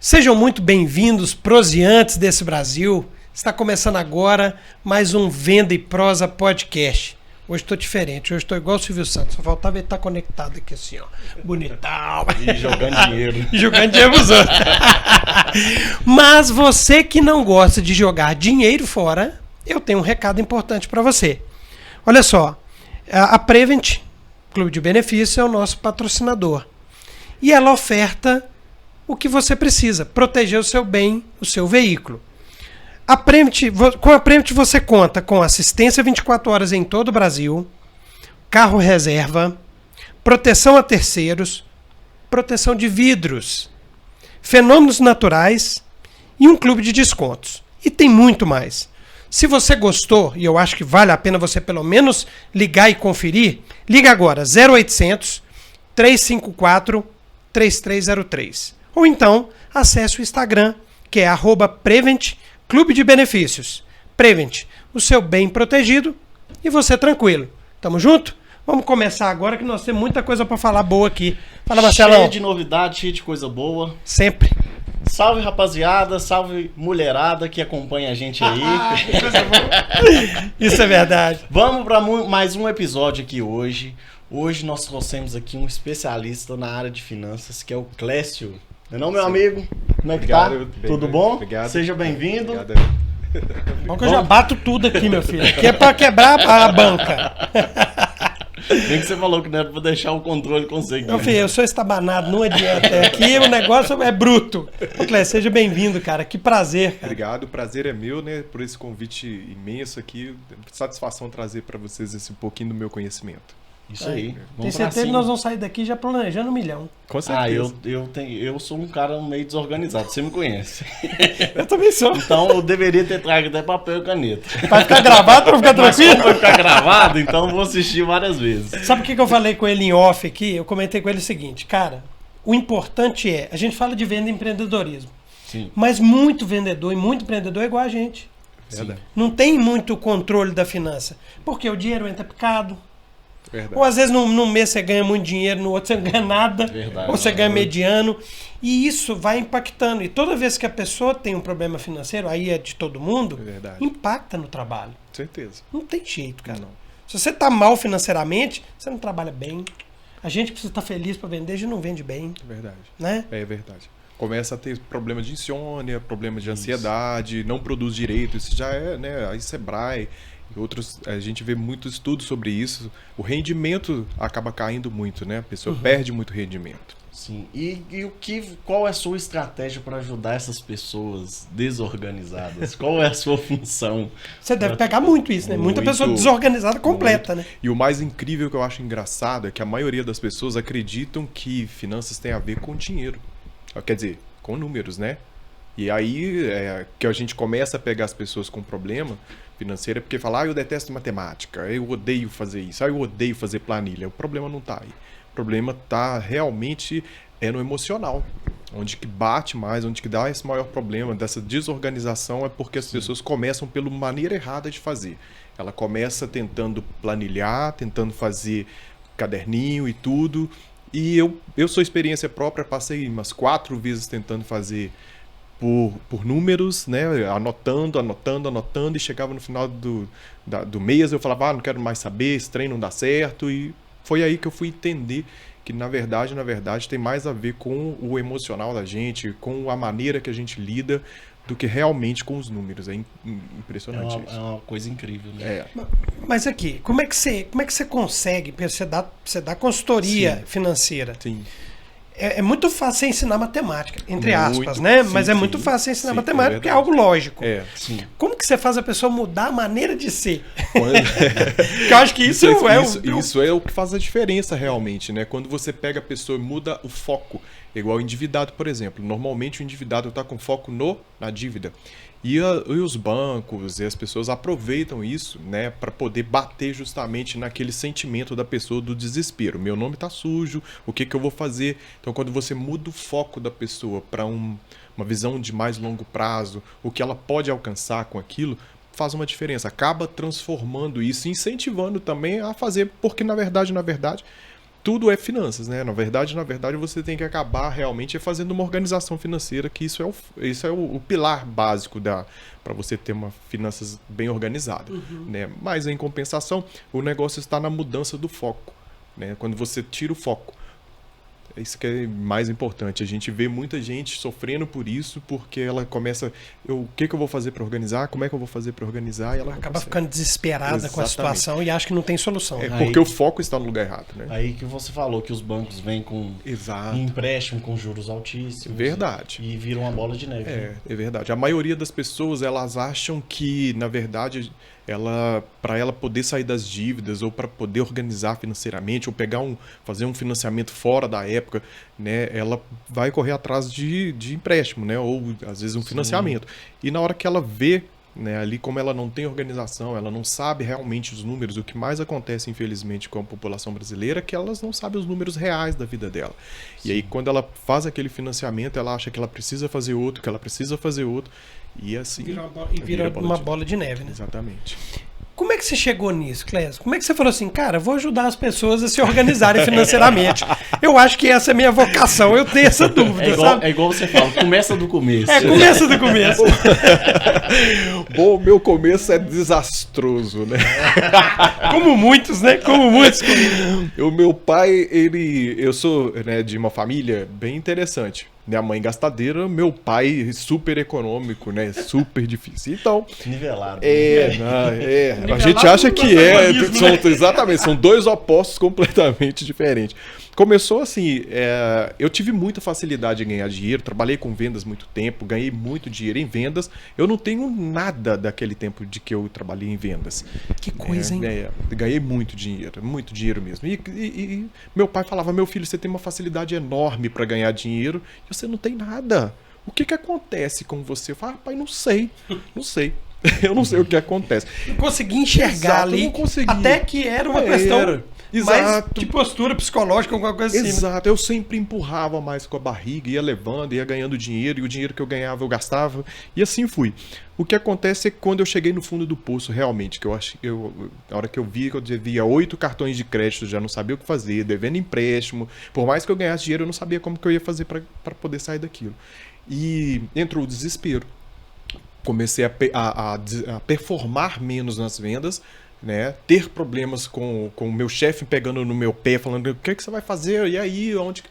Sejam muito bem-vindos, proseantes desse Brasil. Está começando agora mais um Venda e Prosa Podcast. Hoje estou diferente, hoje estou igual o Silvio Santos. Só faltava ele estar conectado aqui assim, ó. Bonitão. E jogando dinheiro. E jogando dinheiro pros outros. Mas você que não gosta de jogar dinheiro fora, eu tenho um recado importante para você. Olha só, a Prevent, Clube de Benefícios, é o nosso patrocinador. E ela oferta o que você precisa, proteger o seu bem, o seu veículo. Com a Prevent você conta com assistência 24 horas em todo o Brasil, carro reserva, proteção a terceiros, proteção de vidros, fenômenos naturais e um clube de descontos. E tem muito mais. Se você gostou, e eu acho que vale a pena você pelo menos ligar e conferir, liga agora 0800 354 3303. Ou então, acesse o Instagram, que é @Prevent Clube de Benefícios. Prevent, o seu bem protegido e você tranquilo. Tamo junto? Vamos começar agora que nós temos muita coisa para falar boa aqui. Fala, Marcelão. Cheio de novidade, cheio de coisa boa. Sempre. Salve, rapaziada. Salve, mulherada que acompanha a gente aí. Que coisa boa. Isso é verdade. Vamos para mais um episódio aqui hoje. Hoje nós trouxemos aqui um especialista na área de finanças, que é o Clécio. Não, meu amigo? Como é que Obrigado, tá? Tudo bom? Obrigado. Seja bem-vindo. Bom que eu já bato tudo aqui, meu filho. Aqui é pra quebrar a banca. Bem que você falou que não é pra deixar o controle com você. Meu filho, eu sou estabanado, não adianta. Aqui o negócio é bruto. Ô, Clécio, seja bem-vindo, cara. Que prazer, cara. Obrigado, o prazer é meu, né, por esse convite imenso aqui. Satisfação trazer para vocês esse pouquinho do meu conhecimento. Isso aí. Tem Vamos certeza que nós vamos sair daqui já planejando 1 milhão. Com certeza. Eu sou um cara meio desorganizado, você me conhece. Eu também sou. Então eu deveria ter trago até papel e caneta. Vai ficar gravado pra ficar Mas tranquilo? como vai ficar gravado, então eu vou assistir várias vezes. Sabe o que eu falei com ele em off aqui? Eu comentei com ele o seguinte, cara, o importante é, a gente fala de venda e empreendedorismo, Sim. mas muito vendedor e muito empreendedor é igual a gente. Verdade. Não tem muito controle da finança, porque o dinheiro entra picado. Verdade. Ou às vezes num mês você ganha muito dinheiro, no outro você não ganha nada, Verdade. ou você ganha mediano. E isso vai impactando. E toda vez que a pessoa tem um problema financeiro, aí é de todo mundo, Verdade. impacta no trabalho. Certeza. Não tem jeito, cara. Não. Se você tá mal financeiramente, você não trabalha bem. A gente precisa estar feliz para vender, a gente não vende bem, Verdade. né? É verdade. Começa a ter problema de insônia, problema de ansiedade, não produz direito. Isso já é, né? Aí Sebrae e outros, a gente vê muito estudo sobre isso. O rendimento acaba caindo muito, né? A pessoa perde muito rendimento. Sim. E qual é a sua estratégia para ajudar essas pessoas desorganizadas? Qual é a sua função? Você deve pegar muito isso, né? Muita Muito. pessoa desorganizada completa, né? E o mais incrível que eu acho engraçado é que a maioria das pessoas acreditam que finanças tem a ver com dinheiro. Quer dizer, com números, né? E aí que a gente começa a pegar as pessoas com problema financeiro, é porque fala, eu detesto matemática, eu odeio fazer isso, eu odeio fazer planilha. O problema não tá aí. O problema tá realmente no emocional. Onde que bate mais, onde que dá esse maior problema dessa desorganização é porque as pessoas começam pela maneira errada de fazer. Ela começa tentando planilhar, tentando fazer caderninho e tudo. E eu sou experiência própria, passei umas 4 vezes tentando fazer por números, né? Anotando, e chegava no final do mês, eu falava, não quero mais saber, esse trem não dá certo. E foi aí que eu fui entender que, na verdade, tem mais a ver com o emocional da gente, com a maneira que a gente lida, do que realmente com os números. É impressionante É isso. uma coisa incrível, né? Mas aqui, como é que você consegue? Porque você dá consultoria financeira. Sim. É muito fácil você ensinar matemática, entre Muito, aspas, né? sim, Mas é sim, muito fácil você ensinar sim, matemática, é porque é algo lógico. Sim. Como que você faz a pessoa mudar a maneira de ser? Porque eu acho que isso é o que faz a diferença realmente, né? Quando você pega a pessoa e muda o foco, igual o endividado, por exemplo. Normalmente o endividado está com foco na dívida. E os bancos e as pessoas aproveitam isso, né, para poder bater justamente naquele sentimento da pessoa do desespero. Meu nome está sujo, o que eu vou fazer? Então, quando você muda o foco da pessoa para uma visão de mais longo prazo, o que ela pode alcançar com aquilo, faz uma diferença. Acaba transformando isso, incentivando também a fazer, porque na verdade, tudo é finanças, né? Na verdade, você tem que acabar realmente fazendo uma organização financeira, que isso é o pilar básico para você ter uma finanças bem organizada, né? Mas, em compensação, o negócio está na mudança do foco, né? Quando você tira o foco. É isso que é mais importante. A gente vê muita gente sofrendo por isso, porque ela começa... o que eu vou fazer para organizar? Como é que eu vou fazer para organizar? E ela acaba ficando desesperada com a situação e acha que não tem solução. Porque o foco está no lugar errado, né? Aí que você falou que os bancos vêm com empréstimo com juros altíssimos. Verdade. E viram uma bola de neve. É verdade. A maioria das pessoas, elas acham que, na verdade... para ela poder sair das dívidas ou para poder organizar financeiramente ou fazer um financiamento fora da época, né, ela vai correr atrás de empréstimo, né, ou às vezes um financiamento. E na hora que ela vê, né, ali como ela não tem organização, ela não sabe realmente os números, o que mais acontece infelizmente com a população brasileira é que elas não sabem os números reais da vida dela. Sim. E aí quando ela faz aquele financiamento, ela acha que ela precisa fazer outro, e assim... Vira uma bola de neve, né? Exatamente. Como é que você chegou nisso, Clésio? Como é que você falou assim, cara, vou ajudar as pessoas a se organizarem financeiramente? Eu acho que essa é a minha vocação, eu tenho essa dúvida, sabe? É igual você fala, começa do começo. Começa do começo. Bom, meu começo é desastroso, né? Como muitos, né? Como muitos. O meu pai, eu sou, né, de uma família bem interessante. Minha mãe gastadeira, meu pai super econômico, né? Super difícil. Então... Nivelado. A gente acha que exatamente, são dois opostos completamente diferentes. Começou assim, eu tive muita facilidade em ganhar dinheiro, trabalhei com vendas muito tempo, ganhei muito dinheiro em vendas. Eu não tenho nada daquele tempo de que eu trabalhei em vendas. Que coisa, hein? Ganhei muito dinheiro mesmo. E meu pai falava, meu filho, você tem uma facilidade enorme para ganhar dinheiro e você não tem nada. O que acontece com você? Eu falo, pai, não sei. Eu não sei o que acontece. Não consegui enxergar ali. Não consegui. Até que era uma questão mais de postura psicológica, alguma coisa assim. Exato. Eu sempre empurrava mais com a barriga, ia levando, ia ganhando dinheiro, e o dinheiro que eu ganhava eu gastava. E assim fui. O que acontece é que quando eu cheguei no fundo do poço, realmente, na hora que eu vi que eu devia 8 cartões de crédito, já não sabia o que fazer, devendo empréstimo. Por mais que eu ganhasse dinheiro, eu não sabia como que eu ia fazer para poder sair daquilo. E entrou o desespero. Comecei a performar menos nas vendas, né? Ter problemas com o meu chefe pegando no meu pé, falando, o que você vai fazer? E aí, onde...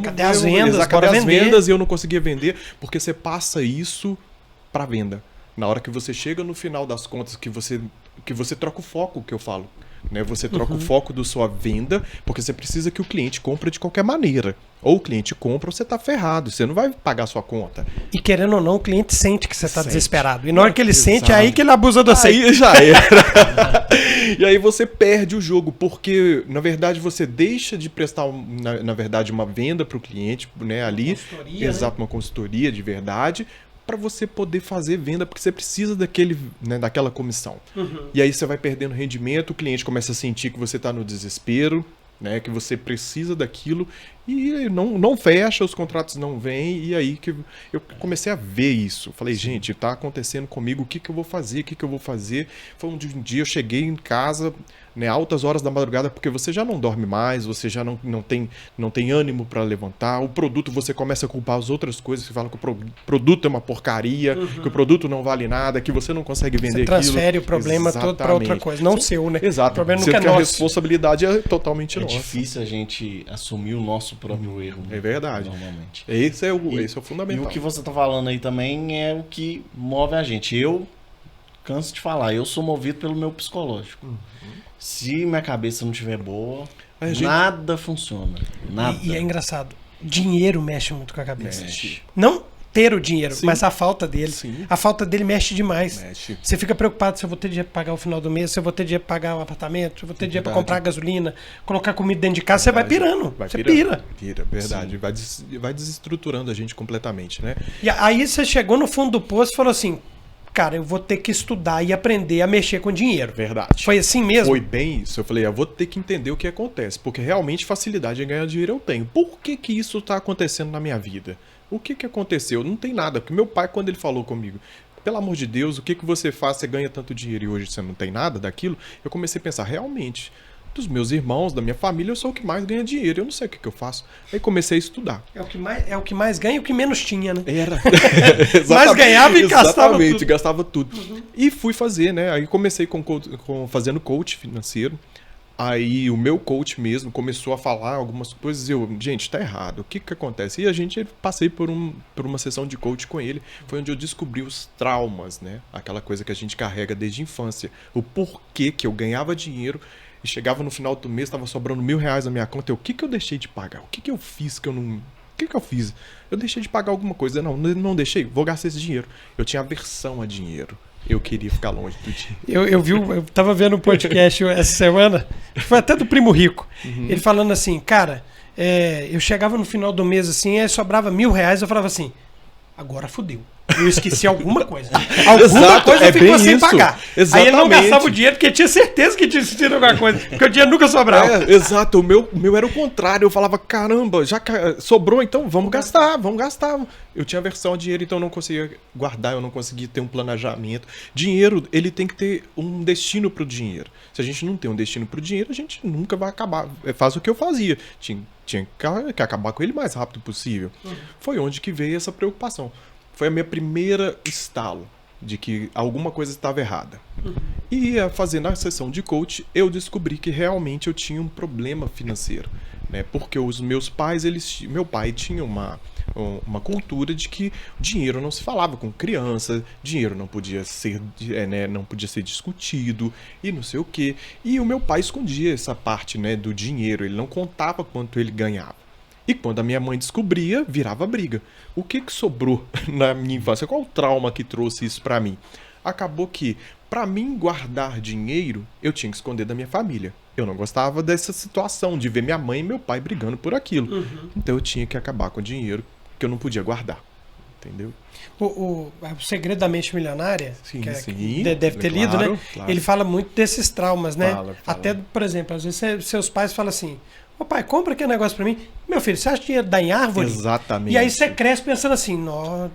Cadê as vendas? Cadê as vendas? E eu não conseguia vender, porque você passa isso para venda. Na hora que você chega no final das contas, que você troca o foco, que eu falo. Né? Você troca o foco da sua venda, porque você precisa que o cliente compre de qualquer maneira. Ou o cliente compra ou você está ferrado, você não vai pagar a sua conta. E querendo ou não, o cliente sente que você está desesperado. E na hora que ele sente, é aí que ele abusa de você. Aí já era. E aí você perde o jogo, porque na verdade você deixa de prestar, na verdade, uma venda para o cliente, né, ali. Exato, uma consultoria de verdade, para você poder fazer venda, porque você precisa daquela comissão. E aí você vai perdendo rendimento, o cliente começa a sentir que você está no desespero, né, que você precisa daquilo e não fecha, os contratos não vêm, e aí que eu comecei a ver isso. Falei, gente, tá acontecendo comigo, o que eu vou fazer, Foi um dia eu cheguei em casa, né, altas horas da madrugada, porque você já não dorme mais, você já não tem ânimo para levantar, o produto você começa a culpar as outras coisas, você fala que o produto é uma porcaria, que o produto não vale nada, que você não consegue vender aquilo. Você transfere o problema todo para outra coisa, não seu, né? Exato, o problema sendo não que a responsabilidade é totalmente nossa. É difícil a gente assumir o nosso próprio erro. É verdade. Normalmente. Esse é o fundamental. E o que você tá falando aí também é o que move a gente. Eu canso de falar, eu sou movido pelo meu psicológico. Se minha cabeça não estiver boa, nada funciona. Nada. E é engraçado, dinheiro mexe muito com a cabeça. Mexe. Não ter o dinheiro, Sim. mas a falta dele. Sim. A falta dele mexe demais. Mexe. Você fica preocupado se eu vou ter dinheiro para pagar o final do mês, se eu vou ter dinheiro para pagar o apartamento, se eu vou ter dinheiro para comprar gasolina, colocar comida dentro de casa, você vai pirando. Você pira. Pira, verdade. Vai desestruturando a gente completamente, né? E aí você chegou no fundo do poço e falou assim, cara, eu vou ter que estudar e aprender a mexer com dinheiro. Verdade. Foi assim mesmo? Foi bem isso. Eu falei, eu vou ter que entender o que acontece, porque realmente facilidade em ganhar dinheiro eu tenho. Por que isso está acontecendo na minha vida? O que aconteceu? Não tem nada. Porque meu pai, quando ele falou comigo, pelo amor de Deus, o que você faz? Você ganha tanto dinheiro e hoje você não tem nada daquilo? Eu comecei a pensar, realmente, dos meus irmãos, da minha família, eu sou o que mais ganha dinheiro. Eu não sei o que eu faço. Aí comecei a estudar. É o que mais ganha e o que menos tinha, né? Era. Mais ganhava e gastava Exatamente, tudo. gastava tudo. E fui fazer, né? Aí comecei fazendo coach financeiro. Aí o meu coach mesmo começou a falar algumas coisas e eu, gente, tá errado, o que que acontece? E passei por uma sessão de coach com ele, foi onde eu descobri os traumas, né? Aquela coisa que a gente carrega desde a infância. O porquê que eu ganhava dinheiro e chegava no final do mês, tava sobrando R$1.000 na minha conta. O que que eu deixei de pagar? O que que eu fiz que eu não... O que que eu fiz? Eu deixei de pagar alguma coisa. Não deixei, vou gastar esse dinheiro. Eu tinha aversão a dinheiro. Eu queria ficar longe do dinheiro. Eu tava vendo um podcast essa semana, foi até do Primo Rico. Ele falando assim, cara, eu chegava no final do mês assim, aí sobrava R$1.000, eu falava assim, agora fudeu. Eu esqueci alguma coisa. Alguma coisa ficou sem pagar. Exatamente. Aí ele não gastava o dinheiro porque tinha certeza que tinha esquecido alguma coisa. Porque o dinheiro nunca sobrava. Exato. O meu era o contrário. Eu falava, caramba, já sobrou, então vamos gastar. Eu tinha aversão a dinheiro, então eu não conseguia guardar, eu não conseguia ter um planejamento. Dinheiro, ele tem que ter um destino pro dinheiro. Se a gente não tem um destino pro dinheiro, a gente nunca vai acabar. Faz o que eu fazia. Tinha que acabar com ele o mais rápido possível. Foi onde que veio essa preocupação. Foi a minha primeira estalo de que alguma coisa estava errada. E fazendo a sessão de coach, eu descobri que realmente eu tinha um problema financeiro, né? Porque os meus pais, meu pai tinha uma cultura de que dinheiro não se falava com criança, dinheiro não podia ser, não podia ser discutido e não sei o quê. E o meu pai escondia essa parte, né, do dinheiro, ele não contava quanto ele ganhava. E quando a minha mãe descobria, virava briga. O que sobrou na minha infância? Qual o trauma que trouxe isso pra mim? Acabou que, pra mim guardar dinheiro, eu tinha que esconder da minha família. Eu não gostava dessa situação de ver minha mãe e meu pai brigando por aquilo. Então eu tinha que acabar com o dinheiro que eu não podia guardar. Entendeu? O Segredo da Mente Milionária, Sim, que deve ter lido, né? Claro. Ele fala muito desses traumas, né? Fala. Até, por exemplo, às vezes seus pais falam assim, ô pai, compra aquele negócio pra mim. Meu filho, você acha que dinheiro dá em árvore? Exatamente. E aí você cresce pensando assim,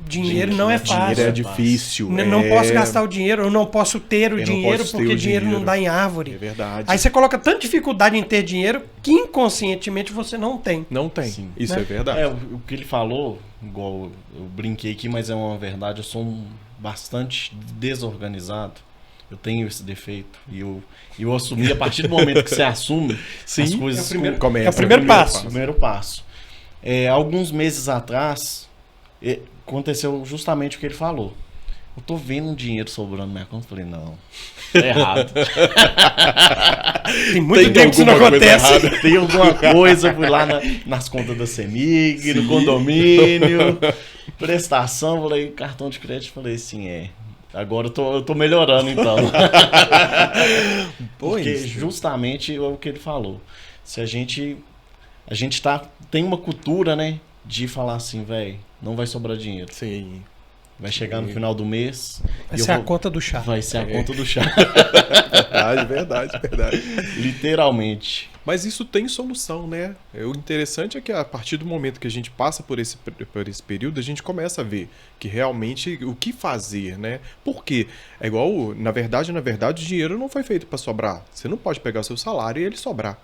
dinheiro não é fácil. Dinheiro é difícil. Não posso gastar o dinheiro, eu não posso ter o dinheiro porque dinheiro não dá em árvore. É verdade. Aí você coloca tanta dificuldade em ter dinheiro que inconscientemente você não tem. Não tem. Sim. Isso é verdade. O que ele falou, igual eu brinquei aqui, mas é uma verdade, eu sou bastante desorganizado. Eu tenho esse defeito. E eu assumi, a partir do momento que você assume, sim, as coisas começam. É o primeiro passo. Primeiro passo. Alguns meses atrás, aconteceu justamente o que ele falou. Eu tô vendo um dinheiro sobrando na minha conta. Falei, não, tá errado. Tem muito tempo que isso não acontece. Tem alguma coisa, fui lá nas contas da CEMIG, no condomínio, prestação, falei, cartão de crédito, falei assim, agora eu tô melhorando, então. Porque justamente é o que ele falou. Se a gente tem uma cultura, né, de falar assim, velho, não vai sobrar dinheiro. Sim. Vai chegar no final do mês. Vai ser a conta do chá. Vai ser a conta do chá. Verdade. Literalmente. Mas isso tem solução, né? O interessante é que a partir do momento que a gente passa por esse período, a gente começa a ver que realmente o que fazer, né? Porque é igual, na verdade, o dinheiro não foi feito para sobrar. Você não pode pegar o seu salário e ele sobrar.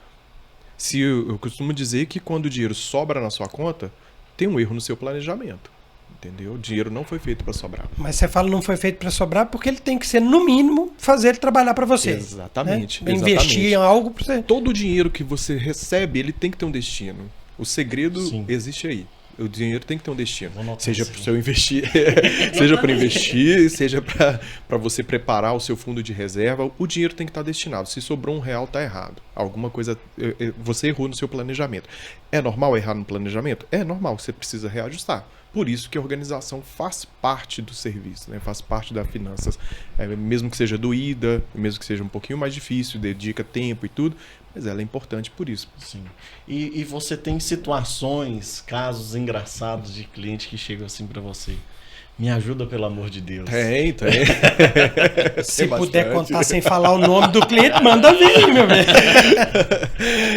Eu costumo dizer que quando o dinheiro sobra na sua conta, tem um erro no seu planejamento. Entendeu? O dinheiro não foi feito para sobrar. Mas você fala não foi feito para sobrar porque ele tem que ser, no mínimo, fazer ele trabalhar para você. Exatamente. Né? Investir em algo para você. Todo o dinheiro que você recebe, ele tem que ter um destino. O segredo existe aí. O dinheiro tem que ter um destino. Seja para o seu investir, seja para investir, seja para você preparar o seu fundo de reserva. O dinheiro tem que estar destinado. Se sobrou R$1, tá errado. Alguma coisa, você errou no seu planejamento. É normal errar no planejamento? É normal, você precisa reajustar. Por isso que a organização faz parte do serviço, né? Faz parte das finanças. Mesmo que seja doída, mesmo que seja um pouquinho mais difícil, dedica tempo e tudo, mas ela é importante por isso. Sim. E você tem situações, casos engraçados de cliente que chegam assim para você. Me ajuda, pelo amor de Deus. Tem. Se puder contar sem falar o nome do cliente, manda vir, meu bem.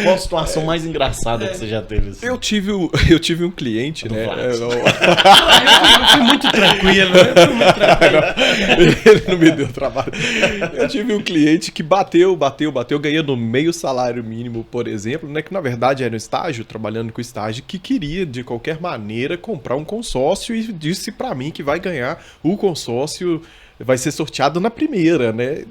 Qual a situação mais engraçada que você já teve? Assim? Eu tive um cliente, né? Eu fui muito tranquilo. Ele não me deu trabalho. Eu tive um cliente que bateu, ganhando meio salário mínimo, por exemplo, né? Que na verdade era um estágio, trabalhando com estágio, que queria de qualquer maneira comprar um consórcio e disse pra mim que vai ganhar o consórcio, vai ser sorteado na primeira, né?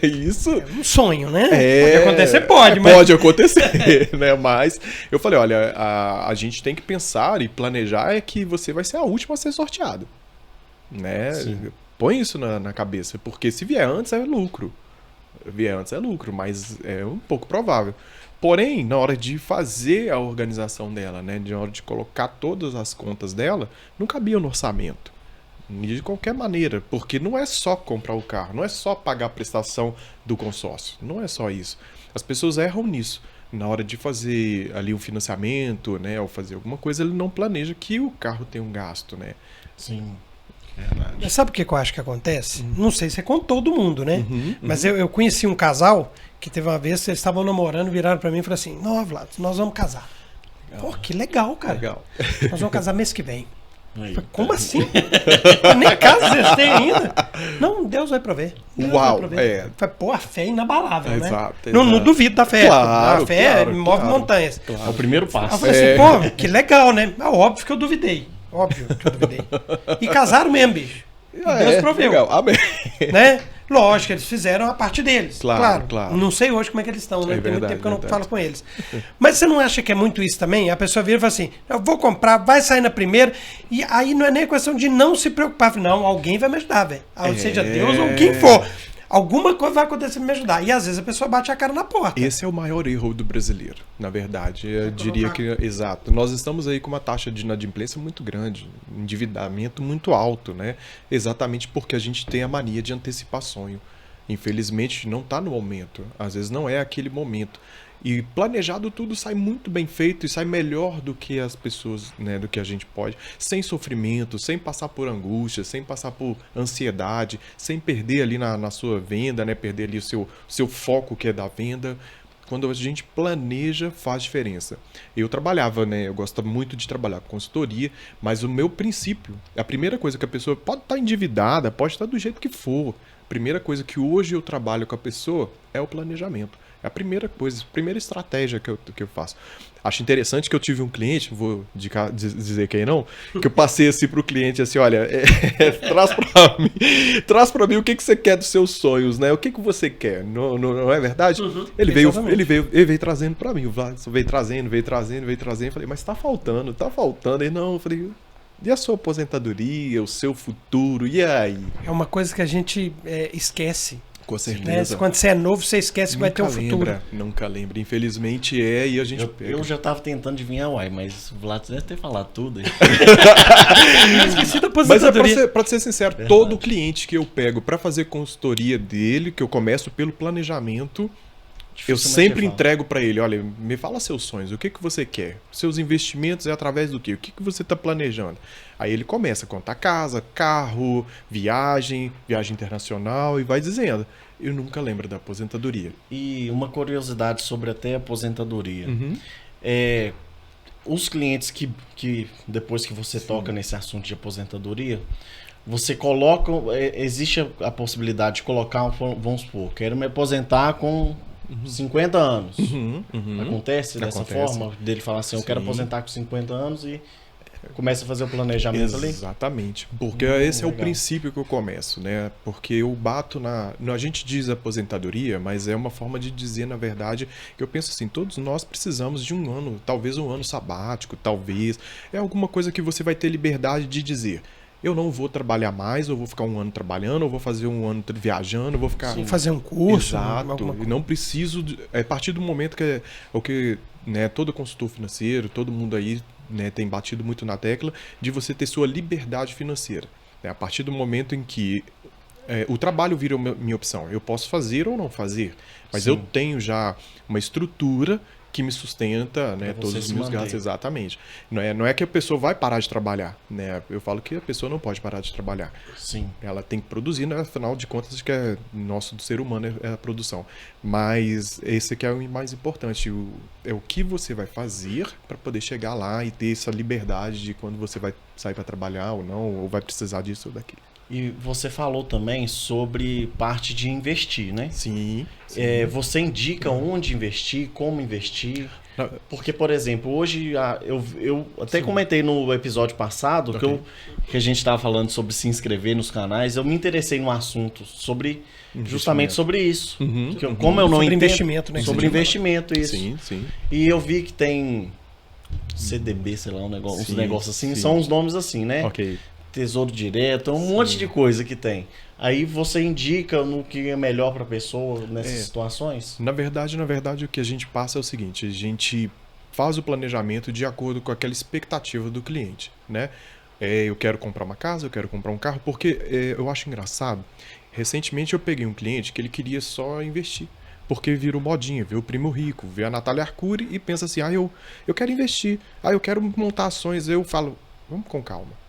Isso é um sonho, né? Pode acontecer, pode, mas... Pode acontecer, né? Mas eu falei, olha, a gente tem que pensar e planejar que você vai ser a última a ser sorteado, né? Sim. Põe isso na cabeça, porque se vier antes é lucro. Mas é um pouco provável. Porém, na hora de fazer a organização dela, né? Na hora de colocar todas as contas dela, não cabia no orçamento. De qualquer maneira, porque não é só comprar o carro, não é só pagar a prestação do consórcio, não é só isso. As pessoas erram nisso. Na hora de fazer ali um financiamento, né, ou fazer alguma coisa, ele não planeja que o carro tem um gasto, né? Sim. Verdade. Sabe o que eu acho que acontece? Não sei se é com todo mundo, né? Mas eu conheci um casal que teve uma vez, eles estavam namorando, viraram pra mim e falaram assim, não, Vlad, nós vamos casar. Legal. Pô, que legal, cara. Legal. Nós vamos casar mês que vem. Falei, como assim? Nem casa vocês têm ainda. Não, Deus vai prover. Uau, Falei, pô, a fé é inabalável, né? Exato. Não duvido da fé. Claro, a fé move montanhas. Claro. É o primeiro passo. Eu falei assim, pô, que legal, né? Óbvio que eu duvidei. E casaram mesmo, bicho. E Deus proveu. Legal. Amém. Né? Lógico, eles fizeram a parte deles. Claro. Não sei hoje como é que eles estão, né? Tem muito tempo que eu não falo com eles. Mas você não acha que é muito isso também? A pessoa vira e fala assim, eu vou comprar, vai sair na primeira, e aí não é nem questão de não se preocupar. Não, alguém vai me ajudar, velho. Seja Deus ou quem for. Alguma coisa vai acontecer pra me ajudar. E às vezes a pessoa bate a cara na porta. Esse é o maior erro do brasileiro, na verdade. Eu diria que, exato. Nós estamos aí com uma taxa de inadimplência muito grande, endividamento muito alto, né? Exatamente porque a gente tem a mania de antecipar sonho. Infelizmente não está no momento. Às vezes não é aquele momento. E planejado tudo sai muito bem feito e sai melhor do que as pessoas, né, do que a gente pode, sem sofrimento, sem passar por angústia, sem passar por ansiedade, sem perder ali na sua venda, né, perder ali o seu foco que é da venda. Quando a gente planeja, faz diferença. Eu trabalhava, né, eu gosto muito de trabalhar com consultoria, mas o meu princípio, a primeira coisa que a pessoa pode estar endividada, pode estar do jeito que for. A primeira coisa que hoje eu trabalho com a pessoa é o planejamento. É a primeira coisa, a primeira estratégia que eu faço. Acho interessante que eu tive um cliente, não vou dizer quem não, que eu passei assim pro cliente assim, olha, traz pra mim o que você quer dos seus sonhos, né? O que você quer, não é verdade? Ele veio trazendo pra mim, veio trazendo. Eu falei, mas tá faltando. Ele, não, eu falei, e a sua aposentadoria, o seu futuro, e aí? É uma coisa que a gente esquece. Com certeza. Né? Quando você é novo, você esquece que vai ter um futuro. Nunca lembra. Infelizmente e a gente pega. Eu já tava tentando adivinhar, mas o Vlad deve ter falado tudo aí. Esqueci da aposentadoria. Mas pra ser sincero, verdade. Todo cliente que eu pego pra fazer consultoria dele, que eu começo pelo planejamento, eu sempre entrego pra ele, olha, me fala seus sonhos, o que você quer? Seus investimentos é através do quê? O que você tá planejando? Aí ele começa a contar casa, carro, viagem internacional e vai dizendo. Eu nunca lembro da aposentadoria. E uma curiosidade sobre até a aposentadoria. Os clientes que depois que você toca nesse assunto de aposentadoria, você coloca, existe a possibilidade de colocar, vamos supor, quero me aposentar com 50 anos. Acontece dessa forma? Dele falar assim, eu quero aposentar com 50 anos e começa a fazer o planejamento ali? Exatamente. Porque esse é o princípio que eu começo, né? Porque eu bato a gente diz aposentadoria, mas é uma forma de dizer, na verdade, que eu penso assim, todos nós precisamos de um ano, talvez um ano sabático, talvez. É alguma coisa que você vai ter liberdade de dizer. Eu não vou trabalhar mais, eu vou ficar um ano trabalhando, eu vou fazer um ano viajando, eu vou ficar... Sim, fazer um curso. Exato, e não preciso... A partir do momento que o que, né, todo consultor financeiro, todo mundo aí, né, tem batido muito na tecla de você ter sua liberdade financeira. Né? A partir do momento em que o trabalho vira minha opção, eu posso fazer ou não fazer, mas eu tenho já uma estrutura que me sustenta, né, Pra todos você os se meus manter. gastos, exatamente. Não é que a pessoa vai parar de trabalhar, né? Eu falo que a pessoa não pode parar de trabalhar. Sim. Ela tem que produzir, né? Afinal de contas, que é nosso do ser humano é a produção. Mas esse aqui é o mais importante, é o que você vai fazer para poder chegar lá e ter essa liberdade de quando você vai sair para trabalhar ou não, ou vai precisar disso ou daquilo. E você falou também sobre parte de investir, né? Sim. Você indica onde investir, como investir? Na- Porque, por exemplo, hoje eu até comentei no episódio passado Ok. que a gente estava falando sobre se inscrever nos canais. Eu me interessei no assunto justamente sobre isso. Uhum, Como eu não Sobre entendo, investimento, né, que sobre você tinha investimento, isso. Sim, sim. E eu vi que tem CDB, sei lá, uns Sim, negócios assim. sim. São uns nomes assim, né? Ok. Tesouro Direto, um monte de coisa que tem. Aí você indica no que é melhor para a pessoa nessas situações? Na verdade, o que a gente passa é o seguinte, a gente faz o planejamento de acordo com aquela expectativa do cliente, né? Eu quero comprar uma casa, eu quero comprar um carro, porque eu acho engraçado. Recentemente eu peguei um cliente que ele queria só investir, porque virou modinha, vê o Primo Rico, vê a Natália Arcuri e pensa assim, eu quero investir, eu quero montar ações. Eu falo, vamos com calma.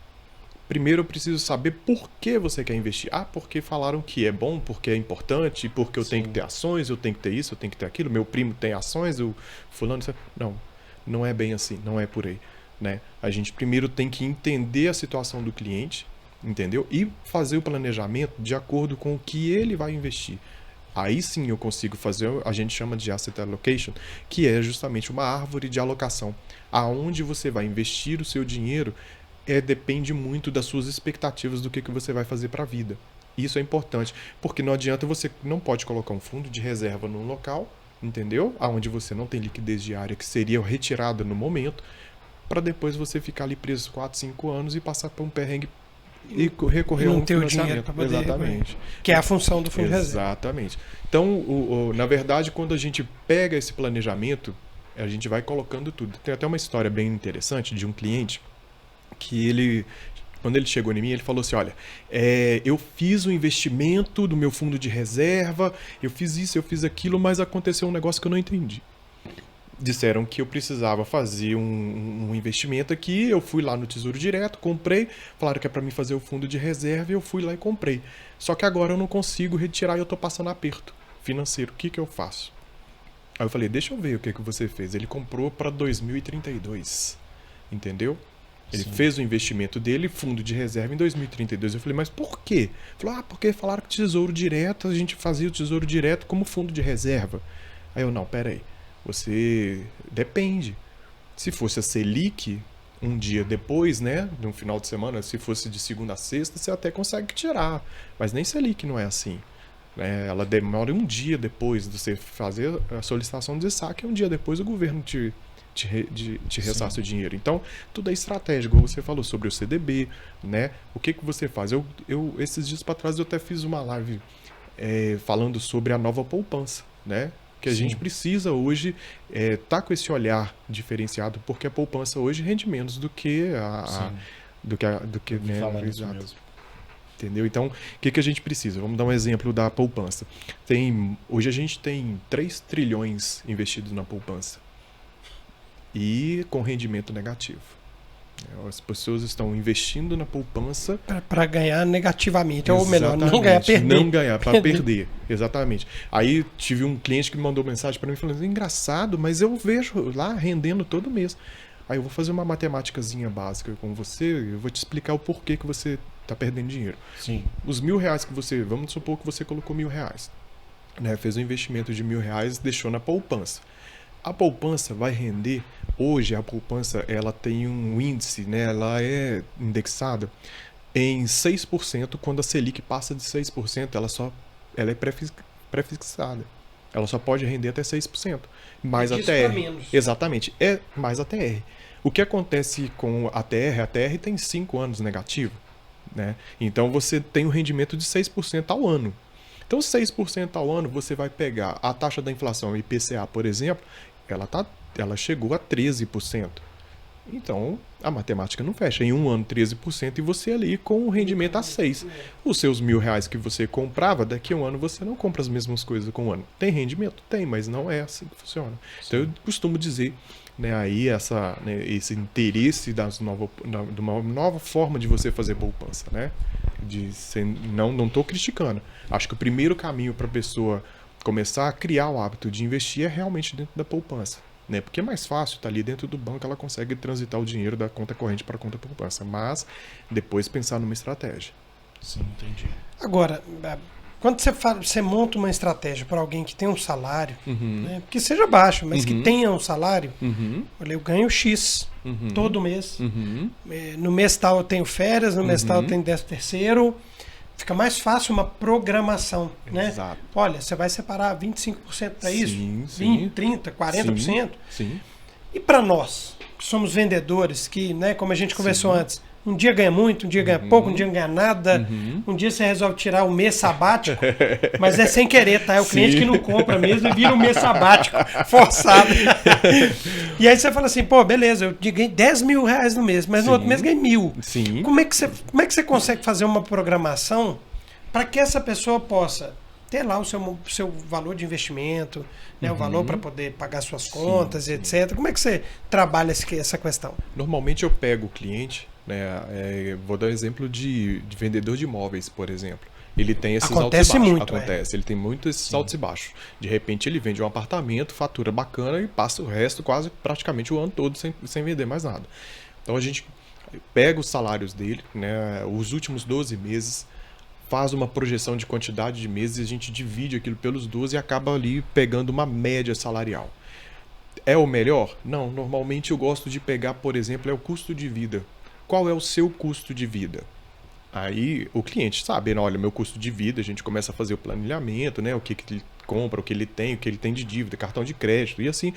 Primeiro eu preciso saber por que você quer investir. Porque falaram que é bom, porque é importante, porque eu tenho que ter ações, eu tenho que ter isso, eu tenho que ter aquilo, meu primo tem ações, o fulano... Não, não é bem assim, não é por aí, né? A gente primeiro tem que entender a situação do cliente, entendeu? E fazer o planejamento de acordo com o que ele vai investir. Aí sim eu consigo fazer, a gente chama de asset allocation, que é justamente uma árvore de alocação. Aonde você vai investir o seu dinheiro depende muito das suas expectativas do que você vai fazer para a vida. Isso é importante, porque não adianta você não pode colocar um fundo de reserva num local, entendeu? Aonde você não tem liquidez diária, que seria retirada no momento, para depois você ficar ali preso 4, 5 anos e passar por um perrengue e recorrer a não um ter o dinheiro financiamento. para poder Exatamente. Que é a função do fundo de reserva. Exatamente. Então, na verdade, quando a gente pega esse planejamento, a gente vai colocando tudo. Tem até uma história bem interessante de um cliente que quando ele chegou em mim, ele falou assim, olha, eu fiz o investimento do meu fundo de reserva, eu fiz isso, eu fiz aquilo, mas aconteceu um negócio que eu não entendi. Disseram que eu precisava fazer um investimento aqui, eu fui lá no Tesouro Direto, comprei, falaram que é para mim fazer o fundo de reserva e eu fui lá e comprei. Só que agora eu não consigo retirar e eu estou passando aperto financeiro, o que eu faço? Aí eu falei, deixa eu ver o que você fez. Ele comprou para 2032, entendeu? Ele fez o investimento dele, fundo de reserva, em 2032. Eu falei, mas por quê? Ele falou, porque falaram que Tesouro Direto, a gente fazia o Tesouro Direto como fundo de reserva. Aí eu, não, peraí, você depende. Se fosse a Selic, um dia depois, né, no final de semana, se fosse de segunda a sexta, você até consegue tirar. Mas nem Selic não é assim. Ela demora um dia depois de você fazer a solicitação de saque, um dia depois o governo te ressarce o dinheiro. Então, tudo é estratégico, como você falou sobre o CDB, né? O que você faz? Esses dias para trás eu até fiz uma live falando sobre a nova poupança, né? Que a gente precisa hoje tá com esse olhar diferenciado, porque a poupança hoje rende menos do que do que né, mesmo. Entendeu? Então, o que a gente precisa? Vamos dar um exemplo da poupança. Hoje a gente tem 3 trilhões investidos na poupança e com rendimento negativo. As pessoas estão investindo na poupança para ganhar negativamente, ou melhor, não ganhar, perder. Não ganhar, para perder. Exatamente. Aí tive um cliente que me mandou mensagem para mim falando, engraçado, mas eu vejo lá rendendo todo mês. Aí eu vou fazer uma matemáticazinha básica com você, eu vou te explicar o porquê que você está perdendo dinheiro. Sim. Os R$1.000 que vamos supor que você colocou R$1.000, né? Fez um investimento de R$1.000, deixou na poupança. A poupança vai render, hoje a poupança ela tem um índice, né? Ela é indexada em 6%, quando a Selic passa de 6%, ela é prefixada. Ela só pode render até 6%. Mais a TR. Menos. Exatamente, mais a TR. O que acontece com a TR? A TR tem 5 anos negativo, né? Então você tem um rendimento de 6% ao ano. Então 6% ao ano você vai pegar a taxa da inflação, IPCA, por exemplo, ela chegou a 13%. Então, a matemática não fecha. Em um ano, 13% e você ali com o rendimento a 6%. Os seus R$1.000 que você comprava, daqui a um ano você não compra as mesmas coisas com um ano. Tem rendimento? Tem, mas não é assim que funciona. Então, eu costumo dizer, né, aí esse interesse de uma nova forma de você fazer poupança, né? Não estou criticando. Acho que o primeiro caminho para a pessoa começar a criar o hábito de investir é realmente dentro da poupança. Né? Porque é mais fácil, tá ali dentro do banco, ela consegue transitar o dinheiro da conta corrente para a conta poupança, mas depois pensar numa estratégia. Sim, entendi. Agora, quando você monta uma estratégia para alguém que tem um salário, né, que seja baixo, mas que tenha um salário, olha, eu ganho X todo mês. No mês tal eu tenho férias, no mês tal eu tenho 13º. Fica mais fácil uma programação, né? Exato. Olha, você vai separar 25% para isso, Sim. 20%, 30%, 40%. Sim. E para nós, que somos vendedores, que, né, como a gente conversou antes, um dia ganha muito, um dia ganha pouco, um dia não ganha nada, um dia você resolve tirar o mês sabático, mas é sem querer, tá? É o cliente que não compra mesmo e vira um mês sabático forçado. E aí você fala assim, pô, beleza, eu ganhei R$10.000 no mês, mas no outro mês ganhei 1.000. Sim. Como é que você consegue fazer uma programação para que essa pessoa possa ter lá o seu valor de investimento, né, o valor para poder pagar suas contas, etc. Como é que você trabalha essa questão? Normalmente eu pego o cliente, né, vou dar um exemplo de vendedor de imóveis, por exemplo. Ele tem esses Acontece altos e baixos. muito, Acontece. Ele tem muito esses altos e baixos. De repente ele vende um apartamento, fatura bacana e passa o resto quase praticamente o ano todo sem vender mais nada. Então a gente pega os salários dele, né, os últimos 12 meses, faz uma projeção de quantidade de meses e a gente divide aquilo pelos 12 e acaba ali pegando uma média salarial. É o melhor? Não. Normalmente eu gosto de pegar, por exemplo, o custo de vida. Qual é o seu custo de vida? Aí o cliente sabe, né? Olha, meu custo de vida, a gente começa a fazer o planilhamento, né? O que ele compra, o que ele tem de dívida, cartão de crédito e assim.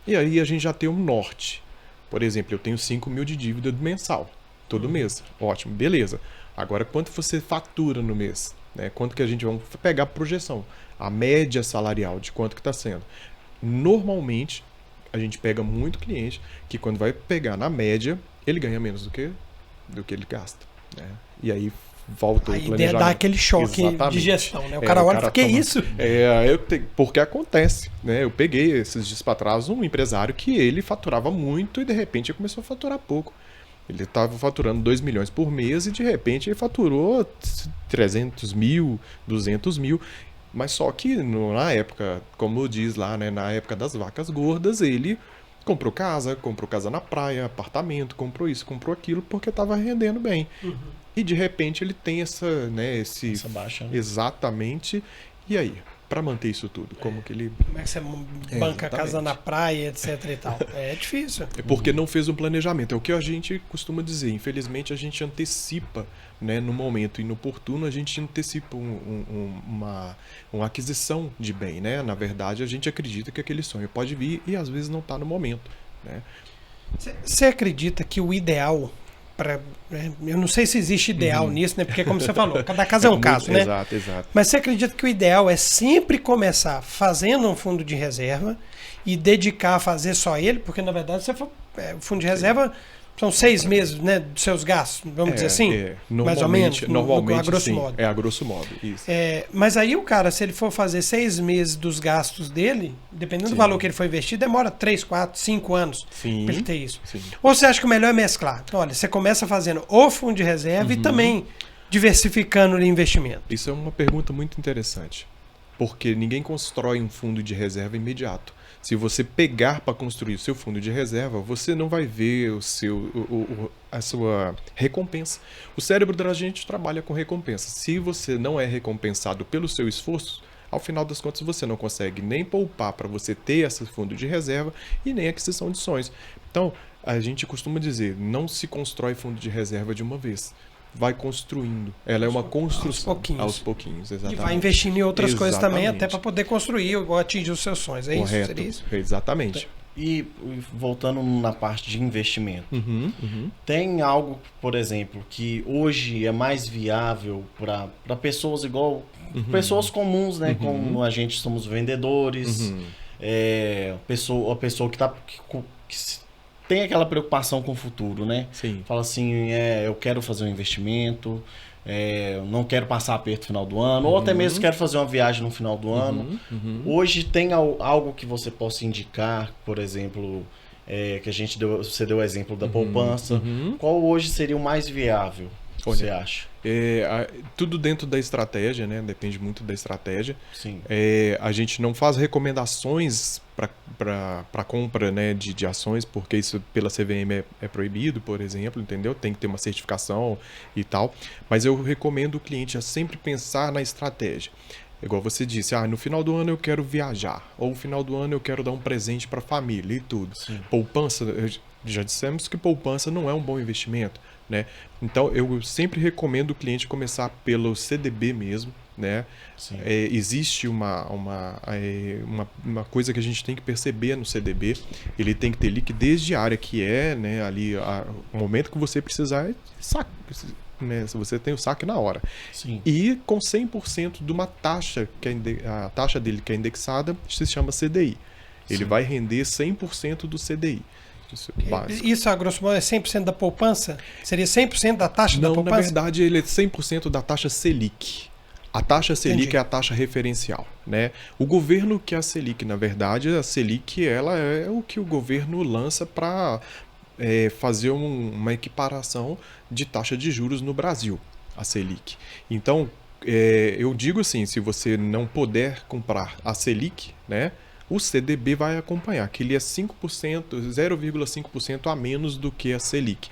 E aí a gente já tem um norte. Por exemplo, eu tenho 5.000 de dívida mensal, todo mês. Ótimo, beleza. Agora, quanto você fatura no mês? Né? Quanto que a gente vai pegar a projeção? A média salarial de quanto que está sendo. Normalmente, a gente pega muito cliente que quando vai pegar na média, ele ganha menos do que ele gasta. Né? E aí volta o planejamento. Aí dá aquele choque de gestão, né? O cara olha e fala, que isso? Porque acontece, né? Eu peguei esses dias para trás um empresário que ele faturava muito e de repente ele começou a faturar pouco. Ele estava faturando 2 milhões por mês e de repente ele faturou 300 mil, 200 mil. Mas só que na época, como diz lá, né, na época das vacas gordas, ele comprou casa na praia, apartamento, comprou isso, comprou aquilo, porque estava rendendo bem. E de repente ele tem essa baixa. Né? Exatamente. E aí? Para manter isso tudo, como que ele... Como é que você banca a casa na praia, etc e tal? É difícil. É porque não fez um planejamento. É o que a gente costuma dizer. Infelizmente, a gente antecipa, né, no momento inoportuno, a gente antecipa uma aquisição de bem. Né? Na verdade, a gente acredita que aquele sonho pode vir e às vezes não está no momento. Né? Você acredita que o ideal... eu não sei se existe ideal nisso, né? Porque como você falou, cada caso é um caso, né? Exato. Mas você acredita que o ideal é sempre começar fazendo um fundo de reserva e dedicar a fazer só ele? Porque na verdade o fundo de reserva são 6 meses, né, dos seus gastos, vamos dizer assim? Mais ou menos, normalmente a grosso sim, modo. a grosso modo, isso. Mas aí o cara, se ele for fazer 6 meses dos gastos dele, dependendo do valor que ele for investir, demora 3, 4, 5 anos para ele ter isso. Sim. Ou você acha que o melhor é mesclar? Então, olha, você começa fazendo o fundo de reserva e também diversificando o investimento. Isso é uma pergunta muito interessante, porque ninguém constrói um fundo de reserva imediato. Se você pegar para construir o seu fundo de reserva, você não vai ver a sua recompensa. O cérebro da gente trabalha com recompensa. Se você não é recompensado pelo seu esforço, ao final das contas você não consegue nem poupar para você ter esse fundo de reserva e nem aquisição de sonhos. Então, a gente costuma dizer, não se constrói fundo de reserva de uma vez. Vai construindo. Ela é uma construção. Aos pouquinhos, exatamente. E vai investindo em outras coisas também, até para poder construir ou atingir os seus sonhos. É correto. Isso? Seria isso? Exatamente. E voltando na parte de investimento, tem algo, por exemplo, que hoje é mais viável para pessoas igual pessoas comuns, né? Como a gente somos vendedores, a pessoa que tem aquela preocupação com o futuro, né? Sim. Fala assim, eu quero fazer um investimento, eu não quero passar aperto no final do ano, ou até mesmo quero fazer uma viagem no final do ano. Hoje tem algo que você possa indicar, por exemplo, que você deu o exemplo da poupança. Qual hoje seria o mais viável, você acha? Tudo dentro da estratégia, né? Depende muito da estratégia. Sim. A gente não faz recomendações para compra, né, de ações, porque isso pela CVM é proibido, por exemplo, entendeu? Tem que ter uma certificação e tal. Mas eu recomendo o cliente a sempre pensar na estratégia. Igual você disse, no final do ano eu quero viajar, ou no final do ano eu quero dar um presente para a família e tudo. Sim. Poupança, já dissemos que poupança não é um bom investimento, né? Então eu sempre recomendo o cliente começar pelo CDB mesmo, né? Existe uma coisa que a gente tem que perceber no CDB, ele tem que ter liquidez diária, que é, né, ali o momento que você precisar, né, se você tem o saque na hora. Sim. E com 100% de uma taxa, a taxa dele que é indexada, se chama CDI. Ele vai render 100% do CDI. Isso, a grosso modo, é 100% da poupança? Seria 100% da taxa da poupança? Não, na verdade, ele é 100% da taxa Selic. A taxa Selic é a taxa referencial, né? O governo que é a Selic, na verdade, a Selic ela é o que o governo lança para fazer uma equiparação de taxa de juros no Brasil, a Selic. Então, eu digo assim, se você não puder comprar a Selic, né? O CDB vai acompanhar, que ele é 5%, 0,5% a menos do que a Selic,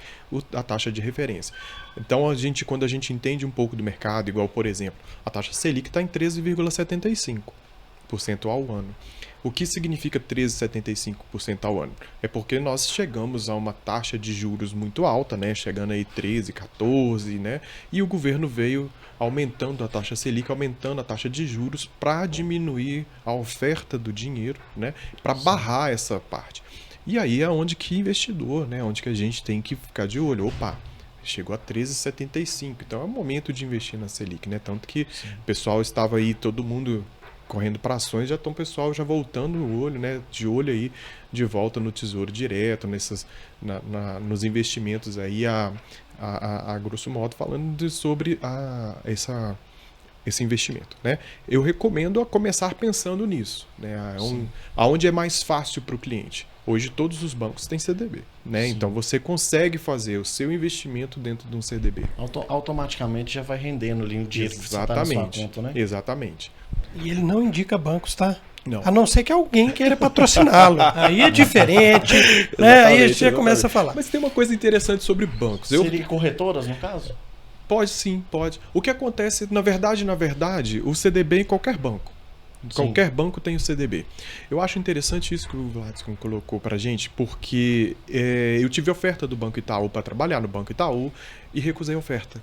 a taxa de referência. Então, quando a gente entende um pouco do mercado, igual, por exemplo, a taxa Selic está em 13,75% ao ano. O que significa 13,75% ao ano? É porque nós chegamos a uma taxa de juros muito alta, né? Chegando aí 13, 14, né? E o governo veio aumentando a taxa Selic, aumentando a taxa de juros para diminuir a oferta do dinheiro, né? Para barrar essa parte. E aí é onde que investidor, né? Onde que a gente tem que ficar de olho. Opa, chegou a 13,75. Então é o momento de investir na Selic, né? Tanto que o pessoal estava aí, todo mundo correndo para ações, já estão o pessoal já voltando o olho, né? De olho aí de volta no Tesouro Direto, nos investimentos aí, a grosso modo, falando sobre esse investimento, né? Eu recomendo a começar pensando nisso, né? Aonde é mais fácil para o cliente. Hoje todos os bancos têm CDB, né? Então você consegue fazer o seu investimento dentro de um CDB. Automaticamente já vai rendendo ali o dinheiro que você está na sua conta, né? Exatamente. E ele não indica bancos, tá? Não. A não ser que alguém queira patrociná-lo. Aí é diferente, né? Aí a gente já começa a falar. Mas tem uma coisa interessante sobre bancos. Seria corretoras, no caso? Pode sim, pode. O que acontece, na verdade, o CDB é em qualquer banco. Qualquer banco tem o CDB. Eu acho interessante isso que o Vladson colocou pra gente, porque eu tive oferta do Banco Itaú para trabalhar no Banco Itaú e recusei a oferta.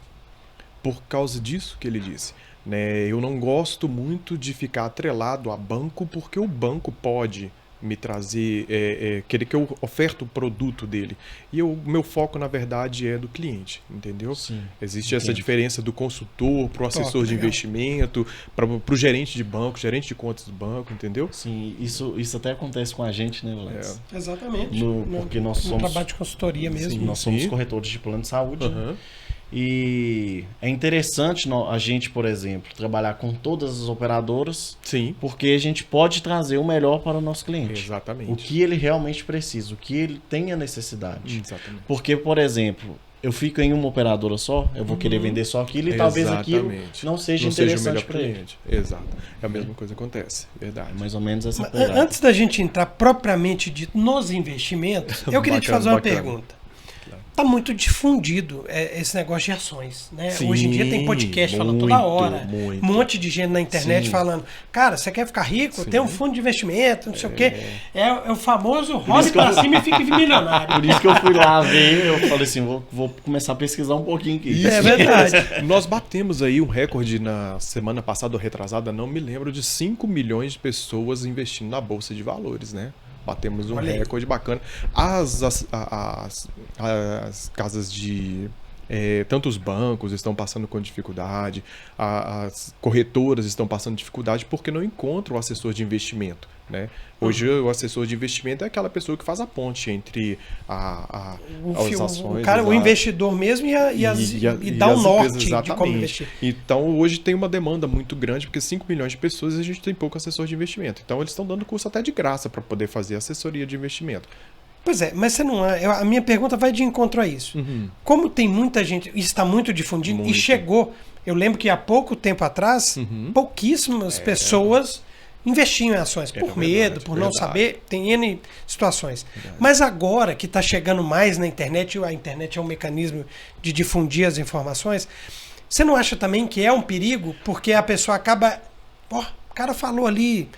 Por causa disso que ele disse. Né? Eu não gosto muito de ficar atrelado a banco, porque o banco pode me trazer, querer que eu oferte o produto dele. E o meu foco, na verdade, é do cliente, entendeu? Sim, existe essa diferença do consultor para o assessor de investimento, para o gerente de banco, gerente de contas do banco, entendeu? Sim, isso até acontece com a gente, né, Alex? Exatamente. Porque nós somos trabalho de consultoria mesmo. Sim, nós somos corretores de plano de saúde. Uhum. E é interessante a gente, por exemplo, trabalhar com todas as operadoras. Sim. Porque a gente pode trazer o melhor para o nosso cliente. Exatamente. O que ele realmente precisa, o que ele tem a necessidade. Exatamente. Porque, por exemplo, eu fico em uma operadora só, eu vou querer vender só aquilo e talvez aquilo não seja interessante para ele. Exato. É a mesma coisa que acontece, verdade. Mais ou menos essa pegada. Antes da gente entrar propriamente dito nos investimentos, eu queria te fazer uma pergunta. Está muito difundido esse negócio de ações, né? Sim, hoje em dia tem podcast falando toda hora. Muito. Um monte de gente na internet falando, cara, você quer ficar rico? Tem um fundo de investimento, não sei o quê. É o famoso roda pra cima e fique milionário. Por isso que eu fui lá ver, eu falei assim, vou começar a pesquisar um pouquinho aqui. É verdade. Nós batemos aí um recorde na semana passada ou retrasada, não me lembro, de 5 milhões de pessoas investindo na Bolsa de Valores, né? Batemos um recorde bacana. As casas de Tanto os bancos estão passando com dificuldade, as corretoras estão passando dificuldade porque não encontram o assessor de investimento, né? Hoje o assessor de investimento é aquela pessoa que faz a ponte entre as ações, o investidor mesmo e dá o norte de como investir. Então hoje tem uma demanda muito grande, porque 5 milhões de pessoas a gente tem pouco assessor de investimento. Então eles estão dando curso até de graça para poder fazer assessoria de investimento. Pois é, mas você não. A minha pergunta vai de encontro a isso. Como tem muita gente, isso está muito difundido e chegou. Eu lembro que há pouco tempo atrás, pouquíssimas pessoas investiam em ações por medo, por não saber. Tem N situações. Mas agora que está chegando mais na internet, a internet é um mecanismo de difundir as informações, você não acha também que é um perigo? Porque a pessoa acaba. O cara falou ali.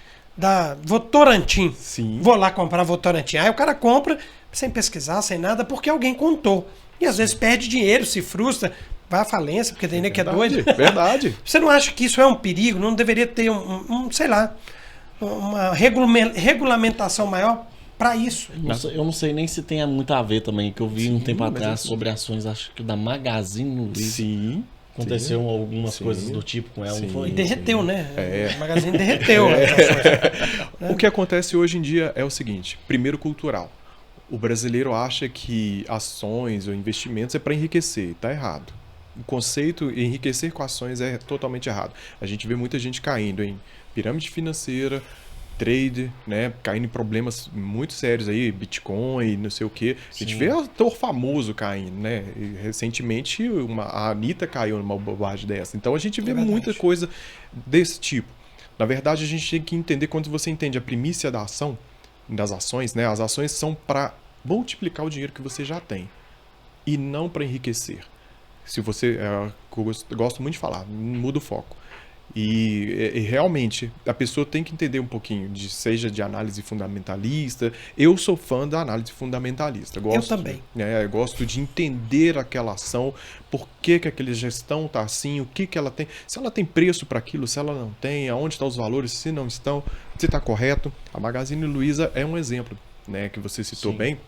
Votorantim. Sim. Vou lá comprar Votorantim. Aí o cara compra sem pesquisar, sem nada, porque alguém contou. E às vezes perde dinheiro, se frustra, vai à falência, porque tem nem que é doido. Verdade. Você não acha que isso é um perigo? Não deveria ter sei lá, uma regulamentação maior para isso? Eu não sei nem se tem muito a ver também, que eu vi um tempo atrás sobre ações, acho que da Magazine Luiza. Sim. Aconteceu algumas coisas do tipo com ela. E derreteu, né? O Magazine derreteu. O que acontece hoje em dia é o seguinte. Primeiro, cultural. O brasileiro acha que ações ou investimentos é para enriquecer. Está errado. O conceito de enriquecer com ações é totalmente errado. A gente vê muita gente caindo em pirâmide financeira, trade, né, caindo em problemas muito sérios aí, Bitcoin, não sei o quê. A gente vê ator famoso caindo, né? E recentemente a Anitta caiu numa bobagem dessa. Então a gente vê muita coisa desse tipo. Na verdade, a gente tem que entender, quando você entende a primícia da ação, das ações, né? As ações são para multiplicar o dinheiro que você já tem e não para enriquecer. Se você, eu gosto muito de falar, muda o foco. E realmente a pessoa tem que entender um pouquinho, seja de análise fundamentalista. Eu sou fã da análise fundamentalista. Eu também. Eu gosto de entender aquela ação, por que aquela gestão está assim, o que ela tem, se ela tem preço para aquilo, se ela não tem, aonde estão os valores, se não estão, se está correto. A Magazine Luiza é um exemplo, né, que você citou bem,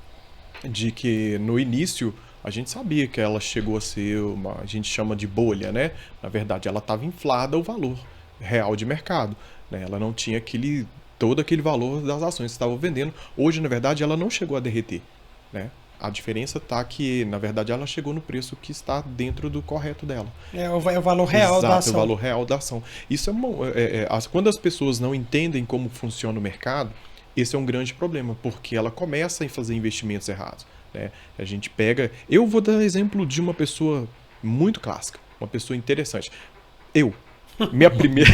de que no início a gente sabia que ela chegou a ser a gente chama de bolha, né? Na verdade, ela estava inflada o valor real de mercado, né? Ela não tinha todo aquele valor das ações que estavam vendendo. Hoje, na verdade, ela não chegou a derreter, né? A diferença está que, na verdade, ela chegou no preço que está dentro do correto dela. É o valor real da ação. O valor real da ação. Isso quando as pessoas não entendem como funciona o mercado, esse é um grande problema, porque ela começa a fazer investimentos errados. A gente pega... Eu vou dar exemplo de uma pessoa muito clássica, uma pessoa interessante. Minha primeira...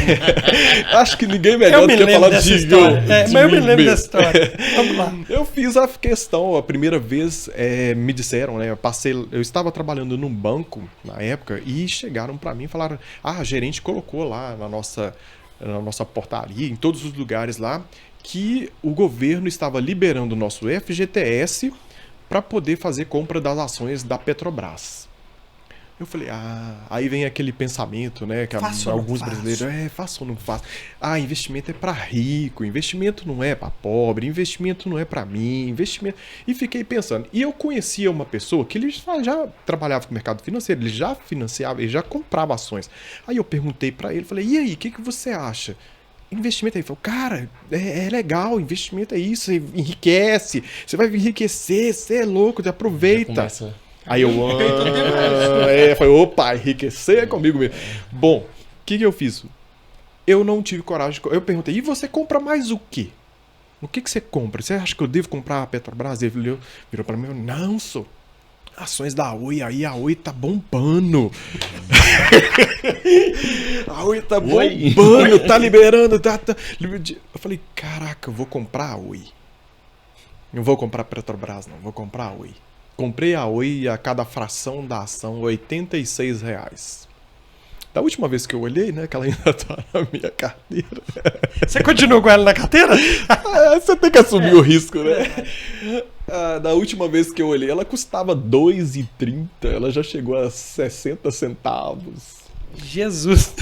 Acho que ninguém melhor do que falar de mas eu me lembro dessa história. Vamos lá. Eu fiz a questão, a primeira vez, me disseram, né? Eu estava trabalhando num banco na época e chegaram para mim e falaram: a gerente colocou lá na nossa portaria, em todos os lugares lá, que o governo estava liberando o nosso FGTS para poder fazer compra das ações da Petrobras. Eu falei, aí vem aquele pensamento, né, que alguns brasileiros, faço ou não faço? Investimento é para rico, investimento não é para pobre, investimento não é para mim, investimento... E fiquei pensando, e eu conhecia uma pessoa que ele já trabalhava com o mercado financeiro, ele já financiava, ele já comprava ações. Aí eu perguntei para ele, falei, e aí, o que você acha? Investimento aí, falou, cara, é legal, investimento é isso, você enriquece, você vai enriquecer, você é louco, aproveita. Aí eu, falei, opa, enriquecer é comigo mesmo. Bom, o que eu fiz? Eu não tive coragem, eu perguntei, e você compra mais o quê? O que você compra? Você acha que eu devo comprar a Petrobras? Ele virou para mim, não, sou ações da Oi, aí a Oi tá bombando. A Oi tá bombando, tá liberando. Eu falei, caraca, eu vou comprar a Oi. Não vou comprar a Petrobras, não. Vou comprar a Oi. Comprei a Oi e a cada fração da ação, R$86. Da última vez que eu olhei, né, que ela ainda tá na minha carteira. Você continua com ela na carteira? Você tem que assumir o risco, né? Da última vez que eu olhei, ela custava R$2,30. Ela já chegou a 60 centavos. Jesus!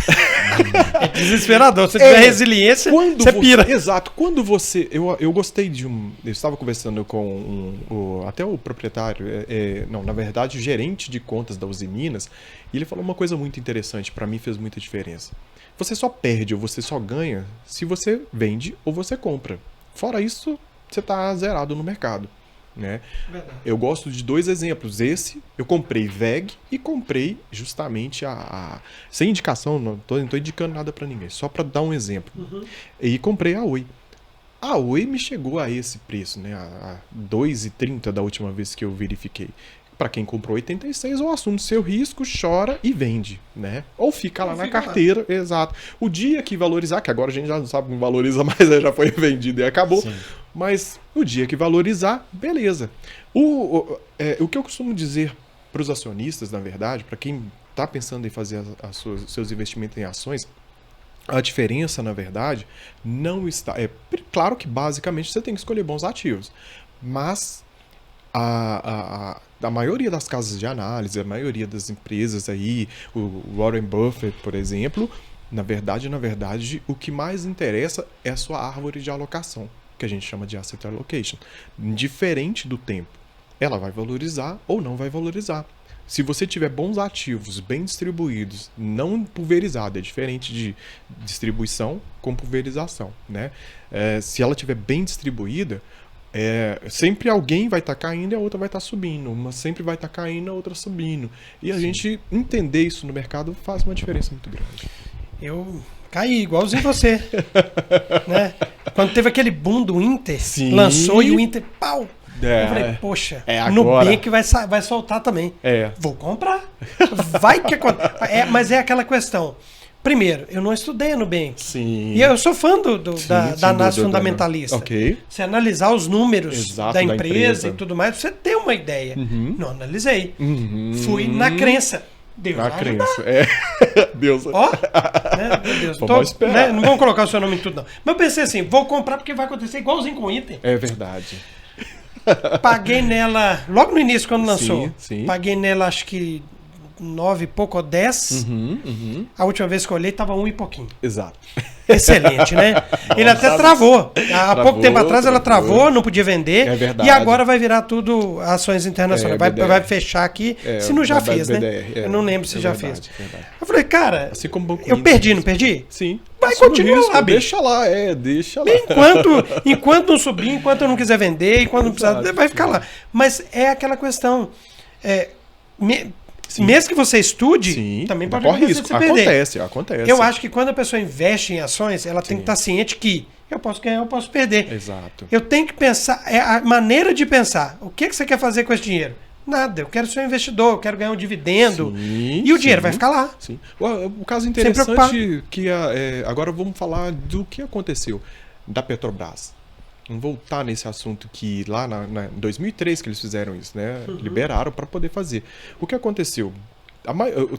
É desesperador. Se você tiver resiliência, você pira. Exato. Quando você... Eu gostei de um... Eu estava conversando com até o proprietário, não, na verdade, o gerente de contas da Usiminas, e ele falou uma coisa muito interessante, para mim fez muita diferença. Você só perde ou você só ganha se você vende ou você compra. Fora isso, você está zerado no mercado. Né? Eu gosto de 2 exemplos. Esse, eu comprei VEG e comprei justamente sem indicação, não tô indicando nada para ninguém, só para dar um exemplo. E comprei a Oi. A Oi me chegou a esse preço, né? A R$2,30 da última vez que eu verifiquei. Para quem comprou 86, ou assume seu risco, chora e vende, né? Ou fica lá na carteira, exato. O dia que valorizar, que agora a gente já não sabe, não valoriza mais, já foi vendido e acabou. Sim. Mas o dia que valorizar, beleza. O que eu costumo dizer para os acionistas, na verdade, para quem está pensando em fazer seus investimentos em ações, a diferença, na verdade, não está... claro que, basicamente, você tem que escolher bons ativos, mas a maioria das casas de análise, a maioria das empresas aí, o Warren Buffett, por exemplo, na verdade, o que mais interessa é a sua árvore de alocação, que a gente chama de asset allocation. Diferente do tempo, ela vai valorizar ou não vai valorizar. Se você tiver bons ativos, bem distribuídos, não pulverizado, é diferente de distribuição com pulverização, né? Se ela estiver bem distribuída, sempre alguém vai estar caindo e a outra vai estar subindo. Uma sempre vai estar caindo e a outra subindo. E a gente entender isso no mercado faz uma diferença muito grande. Eu caí igualzinho você. Né? Quando teve aquele boom do Inter, lançou e o Inter, pau! Eu falei, poxa, Nubank vai soltar também. Vou comprar. Vai que acontece. Mas é aquela questão. Primeiro, eu não estudei a Nubank. Sim. E eu sou fã da análise fundamentalista. Okay. Você analisar os números da empresa e tudo mais, você ter uma ideia. Não analisei. Fui na crença. Deus na vai crença. Deus. Ó, né? Meu Deus. Vamos esperar. Né? Não vamos colocar o seu nome em tudo, não. Mas eu pensei assim, vou comprar porque vai acontecer igualzinho com o Inter. É verdade. Paguei nela, logo no início, quando lançou. Sim. Paguei nela, acho que 9 e pouco ou 10. A última vez que eu olhei, tava 1 e pouquinho. Exato. Excelente, né? Ele até travou. Há pouco tempo atrás ela travou, não podia vender. É verdade. E agora vai virar tudo ações internacionais. Vai fechar aqui, se não já fez, né? Eu não lembro se já fez. Eu falei, cara, assim como Banco eu perdi, não perdi? Sim. Vai continuar lá, bicho. Deixa lá, deixa lá. Enquanto não subir, enquanto eu não quiser vender, enquanto não precisar, vai ficar lá. Mas é aquela questão... Mesmo que você estude, também pode acontecer de você perder. Acontece. Eu acho que quando a pessoa investe em ações, ela tem que estar ciente que eu posso ganhar, eu posso perder. Exato. Eu tenho que pensar, a maneira de pensar. O que você quer fazer com esse dinheiro? Nada, eu quero ser um investidor, eu quero ganhar um dividendo. E o dinheiro vai ficar lá. Sim. O caso interessante que agora vamos falar do que aconteceu da Petrobras. Vamos voltar nesse assunto que lá em 2003 que eles fizeram isso, né? Liberaram para poder fazer. O que aconteceu?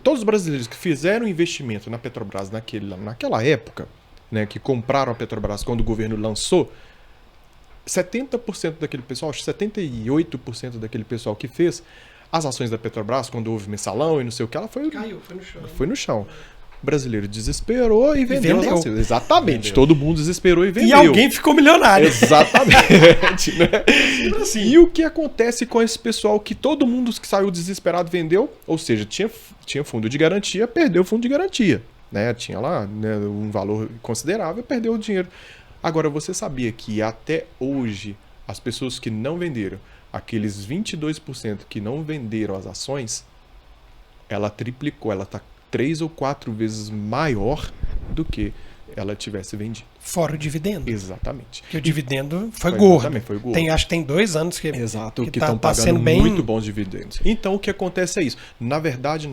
Todos os brasileiros que fizeram investimento na Petrobras naquela época, né, que compraram a Petrobras quando o governo lançou, 70% daquele pessoal, acho que 78% daquele pessoal que fez as ações da Petrobras, quando houve mensalão e não sei o que, ela foi no chão. Foi no chão. O brasileiro desesperou e vendeu as ações. Exatamente. Todo mundo desesperou e vendeu. E alguém ficou milionário. Exatamente. Né? Assim. E o que acontece com esse pessoal que todo mundo que saiu desesperado vendeu? Ou seja, tinha fundo de garantia, perdeu o fundo de garantia. Né? Tinha lá, né, um valor considerável, perdeu o dinheiro. Agora, você sabia que até hoje as pessoas que não venderam, aqueles 22% que não venderam as ações, ela triplicou, ela está 3 ou 4 vezes maior do que ela tivesse vendido. Fora o dividendo. Exatamente. Que o dividendo foi gordo. Também foi gordo. Acho que tem 2 anos que exato, que estão pagando muito bons dividendos. Então, o que acontece é isso. Na verdade,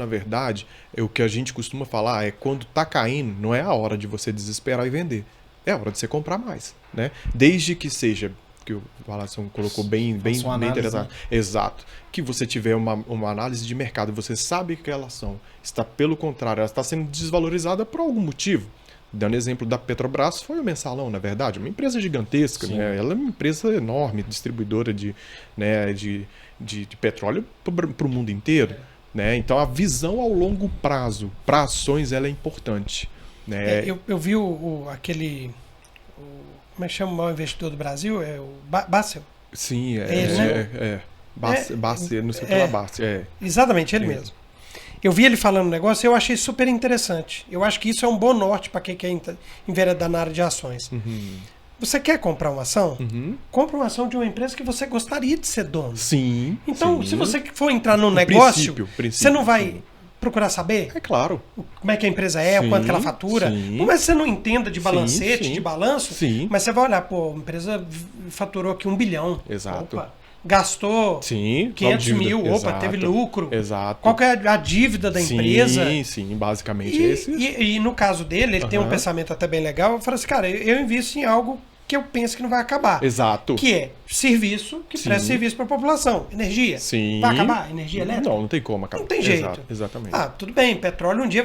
o que a gente costuma falar é quando está caindo, não é a hora de você desesperar e vender. É a hora de você comprar mais. Né? Desde que seja... que o Wallace colocou bem interessante. Né? Exato. Que você tiver uma análise de mercado, você sabe que aquela ação está, pelo contrário, ela está sendo desvalorizada por algum motivo. Dando exemplo da Petrobras, foi o mensalão, na verdade, uma empresa gigantesca, né? Ela é uma empresa enorme, distribuidora de petróleo para o mundo inteiro. Né? Então, a visão ao longo prazo para ações ela é importante. né? Eu vi aquele... como é que chama o maior investidor do Brasil? É o Bassel. Sim, ele, né? Bassi, não sei o que lá, Bassi. Exatamente, ele mesmo. Eu vi ele falando um negócio e eu achei super interessante. Eu acho que isso é um bom norte para quem quer enveredar na área de ações. Você quer comprar uma ação? Compra uma ação de uma empresa que você gostaria de ser dono. Sim. Então, sim. se você for entrar num negócio, princípio, você não vai sim. procurar saber É claro. como é que a empresa é, o quanto que ela fatura. Sim. Por mais que você não entenda de balancete, sim. de balanço, Sim. mas você vai olhar, pô, a empresa faturou aqui 1 bilhão. Exato. Opa, gastou Sim. 500 dívida. mil, opa, Exato. teve lucro. Exato. Qual que é a dívida da empresa? Sim, basicamente E, esse. e no caso dele, ele tem um pensamento até bem legal. Eu falo assim, cara, eu invisto em algo que eu penso que não vai acabar. Exato. Que é serviço, que presta serviço para a população. Energia. Sim. Vai acabar? Energia elétrica? Não tem como acabar. Não tem jeito. Exato, exatamente. Ah, tudo bem, petróleo um dia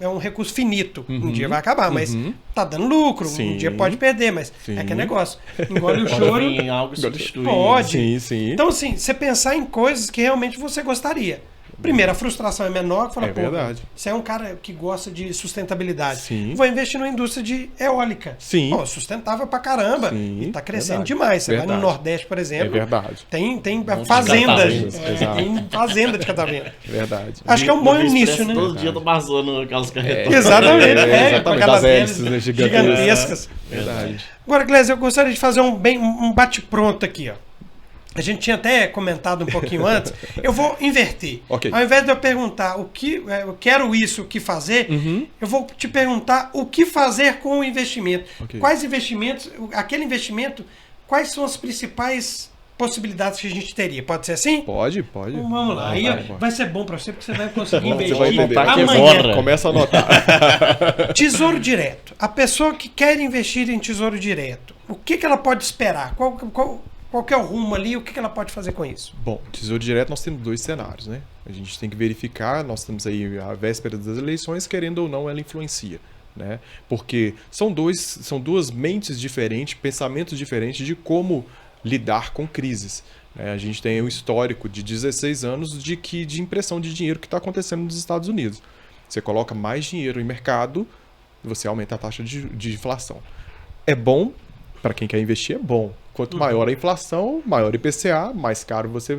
é um recurso finito. Um dia vai acabar, mas tá dando lucro. Sim. Um dia pode perder, mas Sim. é aquele negócio. Engole o Pode choro. vir algo substituir. Pode. Sim. Então, assim, você pensar em coisas que realmente você gostaria. Primeiro, a frustração é menor. Fala, É verdade. Você é um cara que gosta de sustentabilidade. Sim. Vou investir numa indústria de eólica. Sim. Pô, sustentável pra caramba. Sim. E tá crescendo Verdade. demais. Você vai Verdade. no Nordeste, por exemplo. É verdade. Tem de fazendas. catavendas. Exato. Tem fazenda de catavento. Verdade. Acho que é um bom No início, Expresso, né? Todo dia do Amazonas, aquelas carretonas. Exatamente. Exatamente, com aquelas das hélices, hélices né, gigantescas. Verdade. Agora, Glésia, eu gostaria de fazer um bate-pronto aqui, ó. A gente tinha até comentado um pouquinho antes. Eu vou inverter. Ok. Ao invés de eu perguntar eu quero isso, o que fazer, eu vou te perguntar o que fazer com o investimento. Ok. Quais investimentos, aquele investimento, quais são as principais possibilidades que a gente teria? Pode ser assim? Pode. Então, vamos lá. Aí vai ser bom para você, porque você vai conseguir Você investir vai entender. amanhã. Começa a anotar. Tesouro direto. A pessoa que quer investir em tesouro direto, o que ela pode esperar? Qual que é o rumo ali? O que ela pode fazer com isso? Bom, Tesouro Direto nós temos 2 cenários, né? A gente tem que verificar, nós estamos aí à véspera das eleições, querendo ou não, ela influencia, né? Porque são duas mentes diferentes, pensamentos diferentes de como lidar com crises, né? A gente tem um histórico de 16 anos de impressão de dinheiro que está acontecendo nos Estados Unidos. Você coloca mais dinheiro em mercado, você aumenta a taxa de inflação. É bom, para quem quer investir, é bom. Quanto maior a inflação, maior IPCA, mais caro você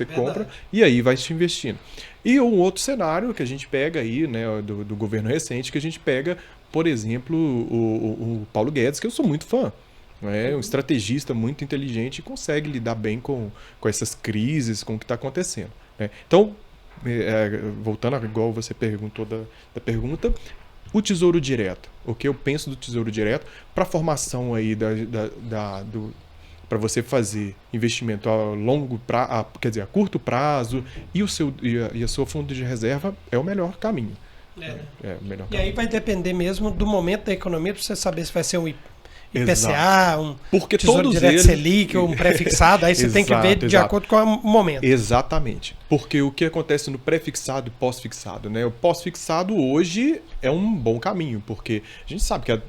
compra, e aí vai te investindo. E um outro cenário que a gente pega aí, né, do governo recente, que a gente pega, por exemplo, o Paulo Guedes, que eu sou muito fã. É um estrategista muito inteligente e consegue lidar bem com essas crises, com o que está acontecendo, né? Então, voltando igual você perguntou da pergunta, o Tesouro Direto. O que eu penso do Tesouro Direto para a formação aí para você fazer investimento a longo prazo, quer dizer, a curto prazo, e a sua fundo de reserva é o melhor caminho. É o melhor E caminho. aí vai depender mesmo do momento da economia para você saber se vai ser um IPCA, Exato. Porque Tesouro todos Direto eles... Selic ou um pré-fixado. Aí você tem que ver de Exato. acordo com o momento. Exatamente. Porque o que acontece no pré-fixado e pós-fixado, né? O pós-fixado hoje é um bom caminho, porque a gente sabe que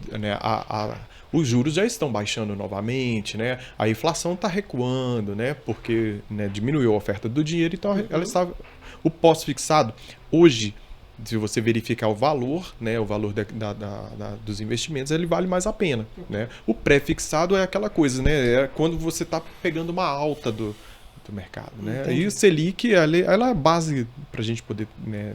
os juros já estão baixando novamente, né? A inflação está recuando, né? Porque, né, diminuiu a oferta do dinheiro, então ela estava... O pós-fixado, hoje, se você verificar o valor, né, o valor dos investimentos, ele vale mais a pena, né? O pré-fixado é aquela coisa, né? É quando você está pegando uma alta do mercado, né? Entendi. E o Selic, ela é a base para a gente poder, né?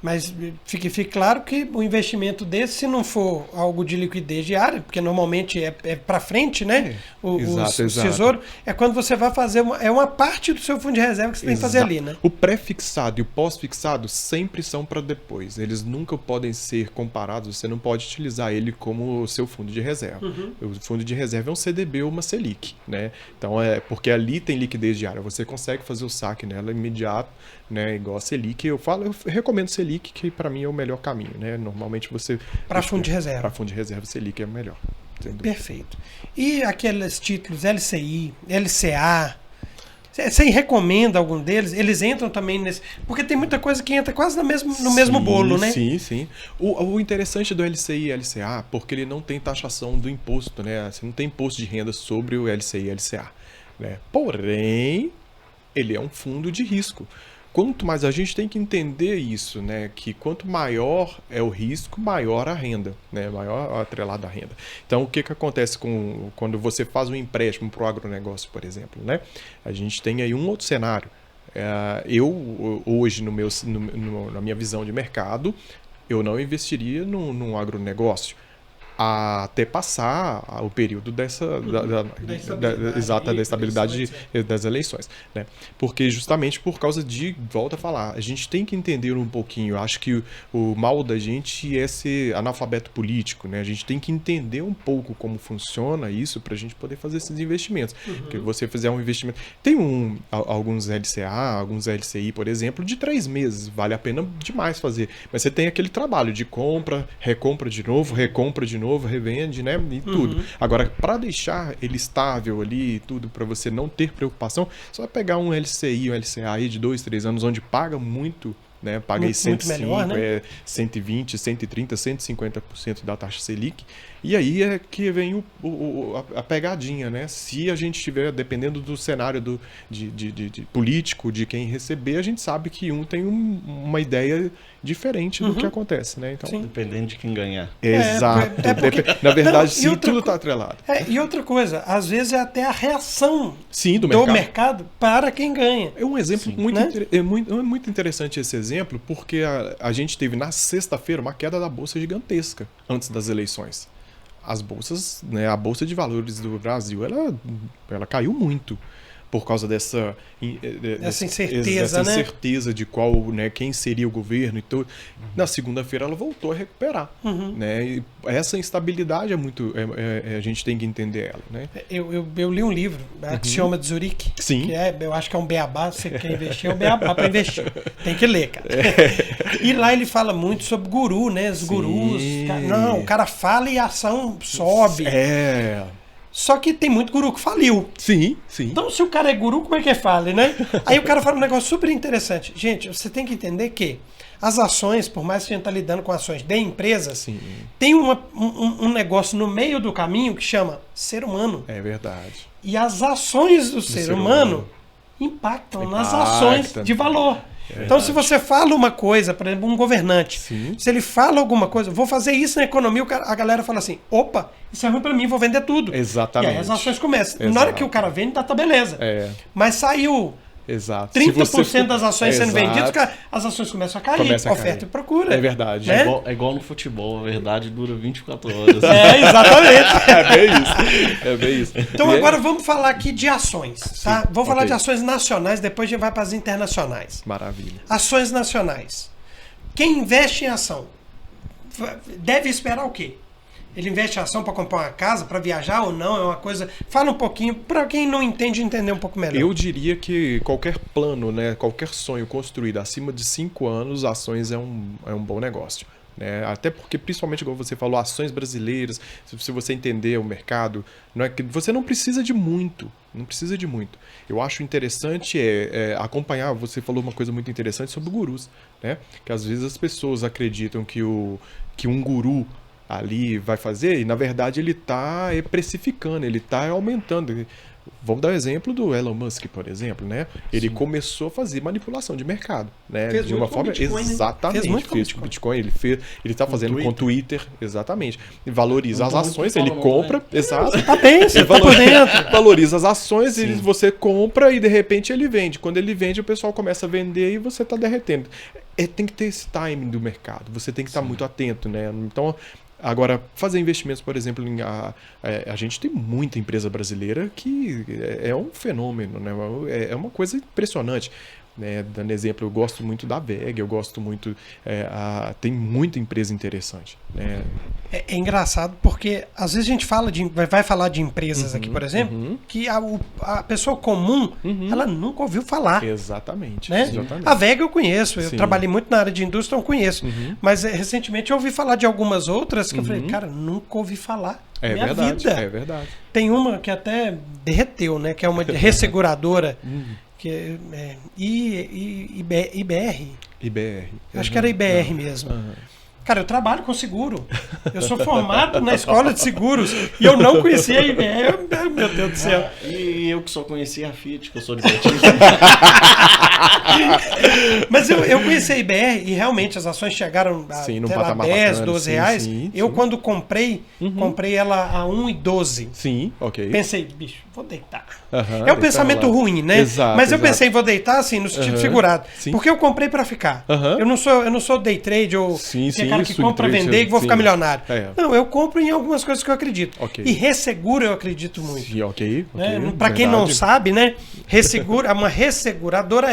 Mas fique claro que o investimento desse, se não for algo de liquidez diária, porque normalmente é para frente, né? Exato. O tesouro, é quando você vai fazer uma parte do seu fundo de reserva que você tem que fazer ali, né? O pré-fixado e o pós-fixado sempre são para depois. Eles nunca podem ser comparados. Você não pode utilizar ele como o seu fundo de reserva. O fundo de reserva é um CDB ou uma Selic, né? Então porque ali tem liquidez diária. Você consegue fazer o saque nela imediato, né? Igual a Selic. Eu recomendo Selic, que para mim é o melhor caminho, né? Normalmente você... Para fundo de reserva. Para fundo de reserva, Selic é o melhor. Perfeito. E aqueles títulos LCI, LCA, você recomenda algum deles? Eles entram também nesse... Porque tem muita coisa que entra quase no mesmo bolo, né? Sim. O interessante do LCI e LCA, porque ele não tem taxação do imposto, né? Você não tem imposto de renda sobre o LCI e LCA, né? Porém, ele é um fundo de risco. quanto mais a gente tem que entender isso, né? Que quanto maior é o risco, maior a renda, né? Maior atrelado à renda. Então, o que acontece quando você faz um empréstimo para o agronegócio, por exemplo, né? A gente tem aí um outro cenário. Eu, hoje, na minha visão de mercado, eu não investiria num agronegócio até passar o período da estabilidade das eleições, né? Porque justamente por causa de, volta a falar, a gente tem que entender um pouquinho. Eu acho que o mal da gente é ser analfabeto político, né? A gente tem que entender um pouco como funciona isso para a gente poder fazer esses investimentos. Porque você fizer um investimento... Tem alguns LCA, alguns LCI, por exemplo, de 3 meses. Vale a pena demais fazer. Mas você tem aquele trabalho de compra, recompra de novo, revende, né? E tudo. Agora, para deixar ele estável ali e tudo, para você não ter preocupação, só vai pegar um LCI, um LCA aí de 2, 3 anos, onde paga muito, né? Paga aí 105, melhor, né? 120, 130, 150% da taxa Selic. E aí é que vem a pegadinha, né? Se a gente estiver, dependendo do cenário de político, de quem receber, a gente sabe que tem uma ideia diferente do que acontece, né? Então, dependendo de quem ganhar. Exato. Na verdade, sim, tudo está atrelado. E outra coisa, às vezes é até a reação do mercado para quem ganha. É um exemplo muito interessante esse exemplo, porque a gente teve na sexta-feira uma queda da bolsa gigantesca antes das eleições. As bolsas, né, a Bolsa de Valores do Brasil, ela caiu muito por causa dessa incerteza de qual, né, quem seria o governo e tudo. Na segunda-feira ela voltou a recuperar, né? E essa instabilidade a gente tem que entender ela, né? Eu li um livro, Axioma de Zurique, Sim. que eu acho que é um beabá, você quer investir, é um beabá para investir. Tem que ler, cara. E lá ele fala muito sobre guru, né? Os gurus. O cara fala e a ação sobe. Só que tem muito guru que faliu. Sim. Então, se o cara é guru, como é que fale, né? Aí o cara fala um negócio super interessante. Gente, você tem que entender que as ações, por mais que a gente está lidando com ações de empresas, tem um negócio no meio do caminho que chama ser humano. É verdade. E as ações do ser humano impactam nas ações de valor. Então, se você fala uma coisa, por exemplo, um governante, se ele fala alguma coisa, vou fazer isso na economia, a galera fala assim, opa, isso é ruim pra mim, vou vender tudo. Exatamente. E aí as ações começam. Na hora que o cara vende, tá beleza. Mas saiu 30% das ações sendo vendidas, as ações começam a cair. Oferta e procura. É verdade. Né? É igual no futebol, a verdade dura 24 horas. Exatamente. É bem isso. Então agora vamos falar aqui de ações. Tá? Vamos falar de ações nacionais, depois a gente vai para as internacionais. Maravilha. Ações nacionais. Quem investe em ação deve esperar o quê? Ele investe em ação para comprar uma casa, para viajar ou não? É uma coisa... Fala um pouquinho, para quem não entende, entender um pouco melhor. Eu diria que qualquer plano, né, qualquer sonho construído acima de 5 anos, ações é um bom negócio. Né? Até porque, principalmente, como você falou, ações brasileiras, se você entender o mercado, não é que você não precisa de muito. Não precisa de muito. Eu acho interessante acompanhar, você falou uma coisa muito interessante sobre gurus, né? Que às vezes as pessoas acreditam que um guru ali vai fazer, e na verdade ele está precificando, ele está aumentando. Vamos dar o exemplo do Elon Musk, por exemplo, né? Ele começou a fazer manipulação de mercado, né? Fez de uma forma Bitcoin, exatamente, fez muito fez com Bitcoin, ele está fazendo com Twitter, exatamente. E valoriza as ações, ele compra, exato. Tá bem, você tá por dentro. Valoriza as ações, e você compra e de repente ele vende. Quando ele vende, o pessoal começa a vender e você está derretendo. Tem que ter esse timing do mercado, você tem que estar muito atento, né? Então, agora, fazer investimentos, por exemplo, a gente tem muita empresa brasileira que é um fenômeno, né? É uma coisa impressionante. Né? Dando exemplo, eu gosto muito da VEG, eu gosto muito... tem muita empresa interessante. Né? É engraçado porque às vezes a gente vai falar de empresas aqui, por exemplo, que a pessoa comum, ela nunca ouviu falar. Exatamente. Né? Exatamente. A VEG eu conheço, eu trabalhei muito na área de indústria, eu conheço. Mas recentemente eu ouvi falar de algumas outras que eu falei, cara, nunca ouvi falar. Minha vida. É verdade. Tem uma que até derreteu, né? Que é uma resseguradora. Que é IBR. IBR. Acho que era IBR mesmo. Cara, eu trabalho com seguro. Eu sou formado na escola de seguros e eu não conhecia a IBR. Meu Deus do céu. E eu que só conhecia a Fiat, que eu sou de Betis. Mas eu conheci a IBR e realmente as ações chegaram a Sim, num até lá, patamar 10, bacana. 12 Sim, reais. sim, Eu, sim. quando comprei ela a 1,12. Sim, ok. Pensei, bicho, vou deitar. Aham, É um deita pensamento lá. ruim, né? Exato, Mas eu exato. pensei, vou deitar assim, no sentido Aham, figurado. sim. Porque eu comprei pra ficar. Aham. Eu não sou day trade ou Sim, aquele sim, cara que swing compra pra trade, vender e que vou sim. ficar milionário. É. Não, eu compro em algumas coisas que eu acredito. Ok. E resseguro eu acredito muito. Sim, ok. Né? Para quem não sabe, né? Uma resseguradora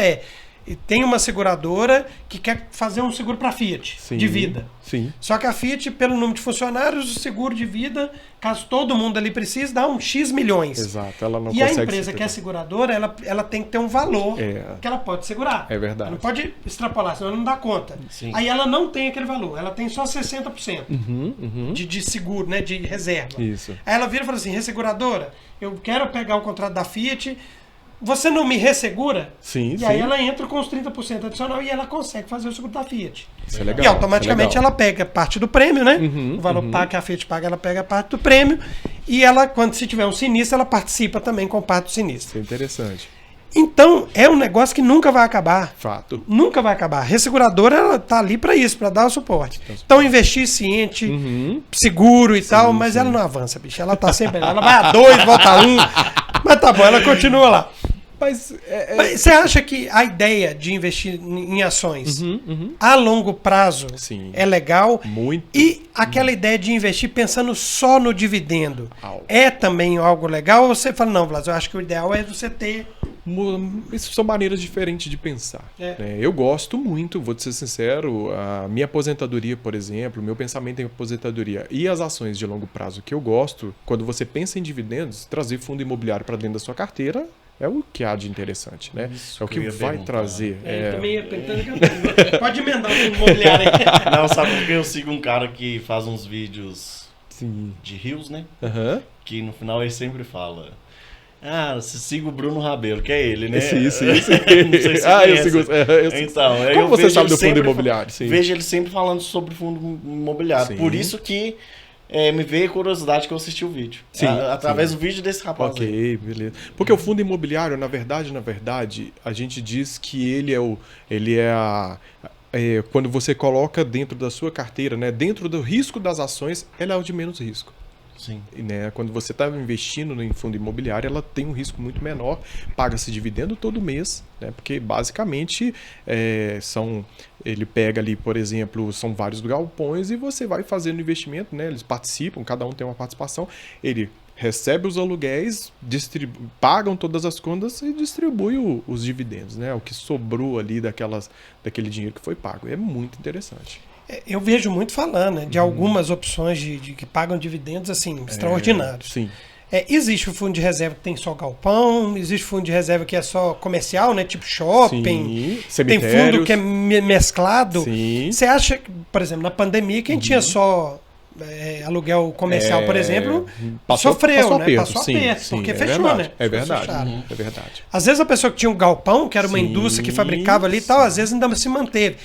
tem uma seguradora que quer fazer um seguro para Fiat Sim, de vida. Sim. Só que a Fiat, pelo número de funcionários, o seguro de vida, caso todo mundo ali precise, dá um X milhões. Exato. Ela não E a consegue empresa que é a seguradora, ela tem que ter um valor que ela pode segurar. É verdade. Ela não pode extrapolar, senão ela não dá conta. Sim. Aí ela não tem aquele valor, ela tem só 60% de seguro, né, de reserva. Isso. Aí ela vira e fala assim, resseguradora, eu quero pegar o contrato da Fiat, você não me ressegura? Sim, E sim. aí ela entra com os 30% adicional e ela consegue fazer o seguro da Fiat. Isso é legal. E automaticamente isso é legal. ela pega parte do prêmio, né? O valor pago que a Fiat paga, ela pega parte do prêmio. E ela, se tiver um sinistro, ela participa também com parte do sinistro. Isso é interessante. Então, é um negócio que nunca vai acabar. Fato. Nunca vai acabar. A resseguradora, ela tá ali para isso, para dar o suporte. Então, investir ciente, seguro e tal, mas ela não avança, bicho. Ela tá sempre... Ela vai a 2, volta a 1. Mas tá bom, ela continua lá. Mas Mas você acha que a ideia de investir em ações a longo prazo Sim. é legal? Muito. E aquela ideia de investir pensando só no dividendo Au. é também algo legal? Ou você fala, não, Blas, eu acho que o ideal é você ter... Isso são maneiras diferentes de pensar. É. Né? Eu gosto muito, vou te ser sincero, a minha aposentadoria, por exemplo, meu pensamento em aposentadoria e as ações de longo prazo que eu gosto, quando você pensa em dividendos, trazer fundo imobiliário para dentro da sua carteira é o que há de interessante, né? Isso é o que que eu ia vai perguntar. trazer. Eu também ia tentando que pode emendar o fundo imobiliário aí. Não, sabe porque eu sigo um cara que faz uns vídeos Sim. de rios, né? Aham. Que no final ele sempre fala... Ah, você siga o Bruno Rabelo, que é ele, né? Isso. Não sei se Eu conhece. sigo. Eu sigo. Então, aí Como eu você vejo sabe ele do fundo sempre imobiliário? Sim. Vejo ele sempre falando sobre fundo imobiliário. Sim. Por isso que me veio a curiosidade que eu assisti o vídeo. Sim, Através do vídeo desse rapaz aí. Ok, beleza. Porque o fundo imobiliário, na verdade, a gente diz que quando você coloca dentro da sua carteira, né, dentro do risco das ações, ela é o de menos risco. Sim. E, né, quando você está investindo em fundo imobiliário, ela tem um risco muito menor, paga-se dividendo todo mês, né, porque basicamente ele pega ali, por exemplo, são vários galpões e você vai fazendo investimento, né, eles participam, cada um tem uma participação, ele recebe os aluguéis, pagam todas as contas e distribui os dividendos, né, o que sobrou ali daquele dinheiro que foi pago. É muito interessante. Eu vejo muito falando, né, de algumas opções de que pagam dividendos assim, extraordinários. Sim. Existe o fundo de reserva que tem só galpão, existe o fundo de reserva que é só comercial, né, tipo shopping. Sim. Tem fundo Cemitérios. que é mesclado. Sim. Você acha que, por exemplo, na pandemia, quem tinha só aluguel comercial, por exemplo, sofreu, né? Passou aperto, porque fechou, verdade, né? É verdade, Fecharam. é verdade. Às vezes a pessoa que tinha um galpão, que era uma Sim, indústria que fabricava ali e tal, às vezes ainda se manteve.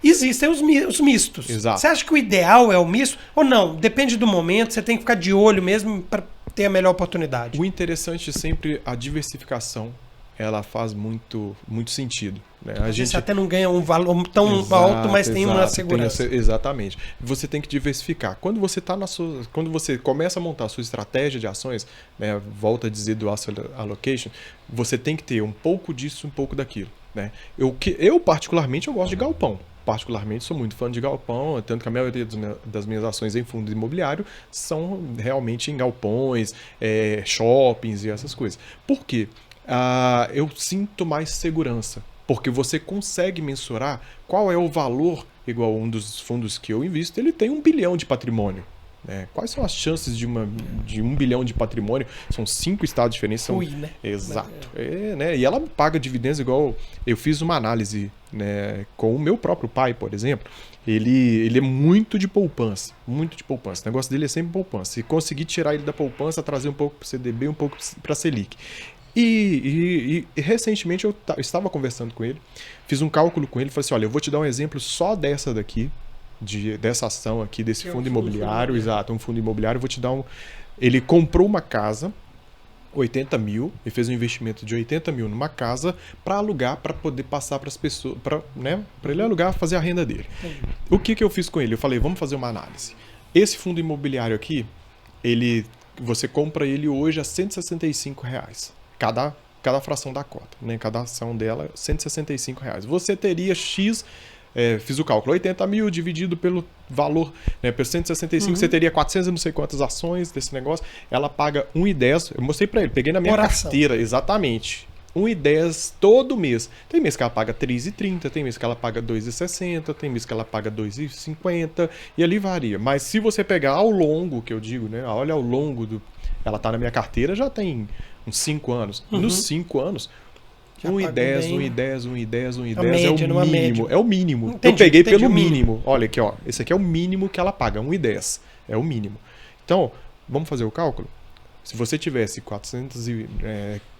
Existem os mistos. Exato. Você acha que o ideal é o misto? Ou não? Depende do momento, você tem que ficar de olho mesmo para ter a melhor oportunidade. O interessante é sempre a diversificação, ela faz muito sentido. Né? Às vezes você até não ganha um valor tão alto, mas tem uma segurança. Exatamente. Você tem que diversificar. Quando você quando você começa a montar a sua estratégia de ações, né, volta a dizer do asset allocation, você tem que ter um pouco disso, um pouco daquilo. Né? Eu particularmente, eu gosto de galpão. Particularmente, sou muito fã de galpão, tanto que a maioria das minhas ações em fundo imobiliário são realmente em galpões, shoppings e essas coisas. Por quê? Eu sinto mais segurança, porque você consegue mensurar qual é o valor, igual um dos fundos que eu invisto, ele tem 1 bilhão de patrimônio. Né? Quais são as chances de 1 bilhão de patrimônio? São 5 estados diferentes. Né? Exato. Né? E ela paga dividendos igual... Eu fiz uma análise, né, com o meu próprio pai, por exemplo. Ele é muito de poupança. Muito de poupança. O negócio dele é sempre poupança. E conseguir tirar ele da poupança, trazer um pouco para o CDB, um pouco para a Selic. E recentemente eu estava conversando com ele, fiz um cálculo com ele, falei assim, olha, eu vou te dar um exemplo só dessa daqui, dessa ação aqui, desse Que é um fundo fundo imobiliário, imobiliário. exato, um fundo imobiliário, eu vou te dar Ele comprou uma casa, 80 mil, e fez um investimento de 80 mil numa casa para alugar, para poder passar para as pessoas, para ele alugar, fazer a renda dele. O que eu fiz com ele? Eu falei, vamos fazer uma análise. Esse fundo imobiliário aqui, você compra ele hoje a R$165, cada fração da cota, né? Cada ação dela é R$165. Você teria X, fiz o cálculo, 80 mil dividido pelo valor, né, por 165, você teria 400 e não sei quantas ações desse negócio, ela paga 1,10, eu mostrei pra ele, peguei na minha carteira, exatamente, 1,10 todo mês. Tem mês que ela paga 3,30, tem mês que ela paga 2,60, tem mês que ela paga 2,50 e ali varia. Mas se você pegar ao longo, que eu digo, né, olha ao longo ela tá na minha carteira já tem uns 5 anos. Nos 5 anos, 1,10, 1,10, 1,10, 1,10 é o mínimo. É o mínimo. Entendi, eu peguei entendi pelo o mínimo. mínimo. Olha aqui, ó. Esse aqui é o mínimo que ela paga, 1,10. É o mínimo. Então, vamos fazer o cálculo? Se você tivesse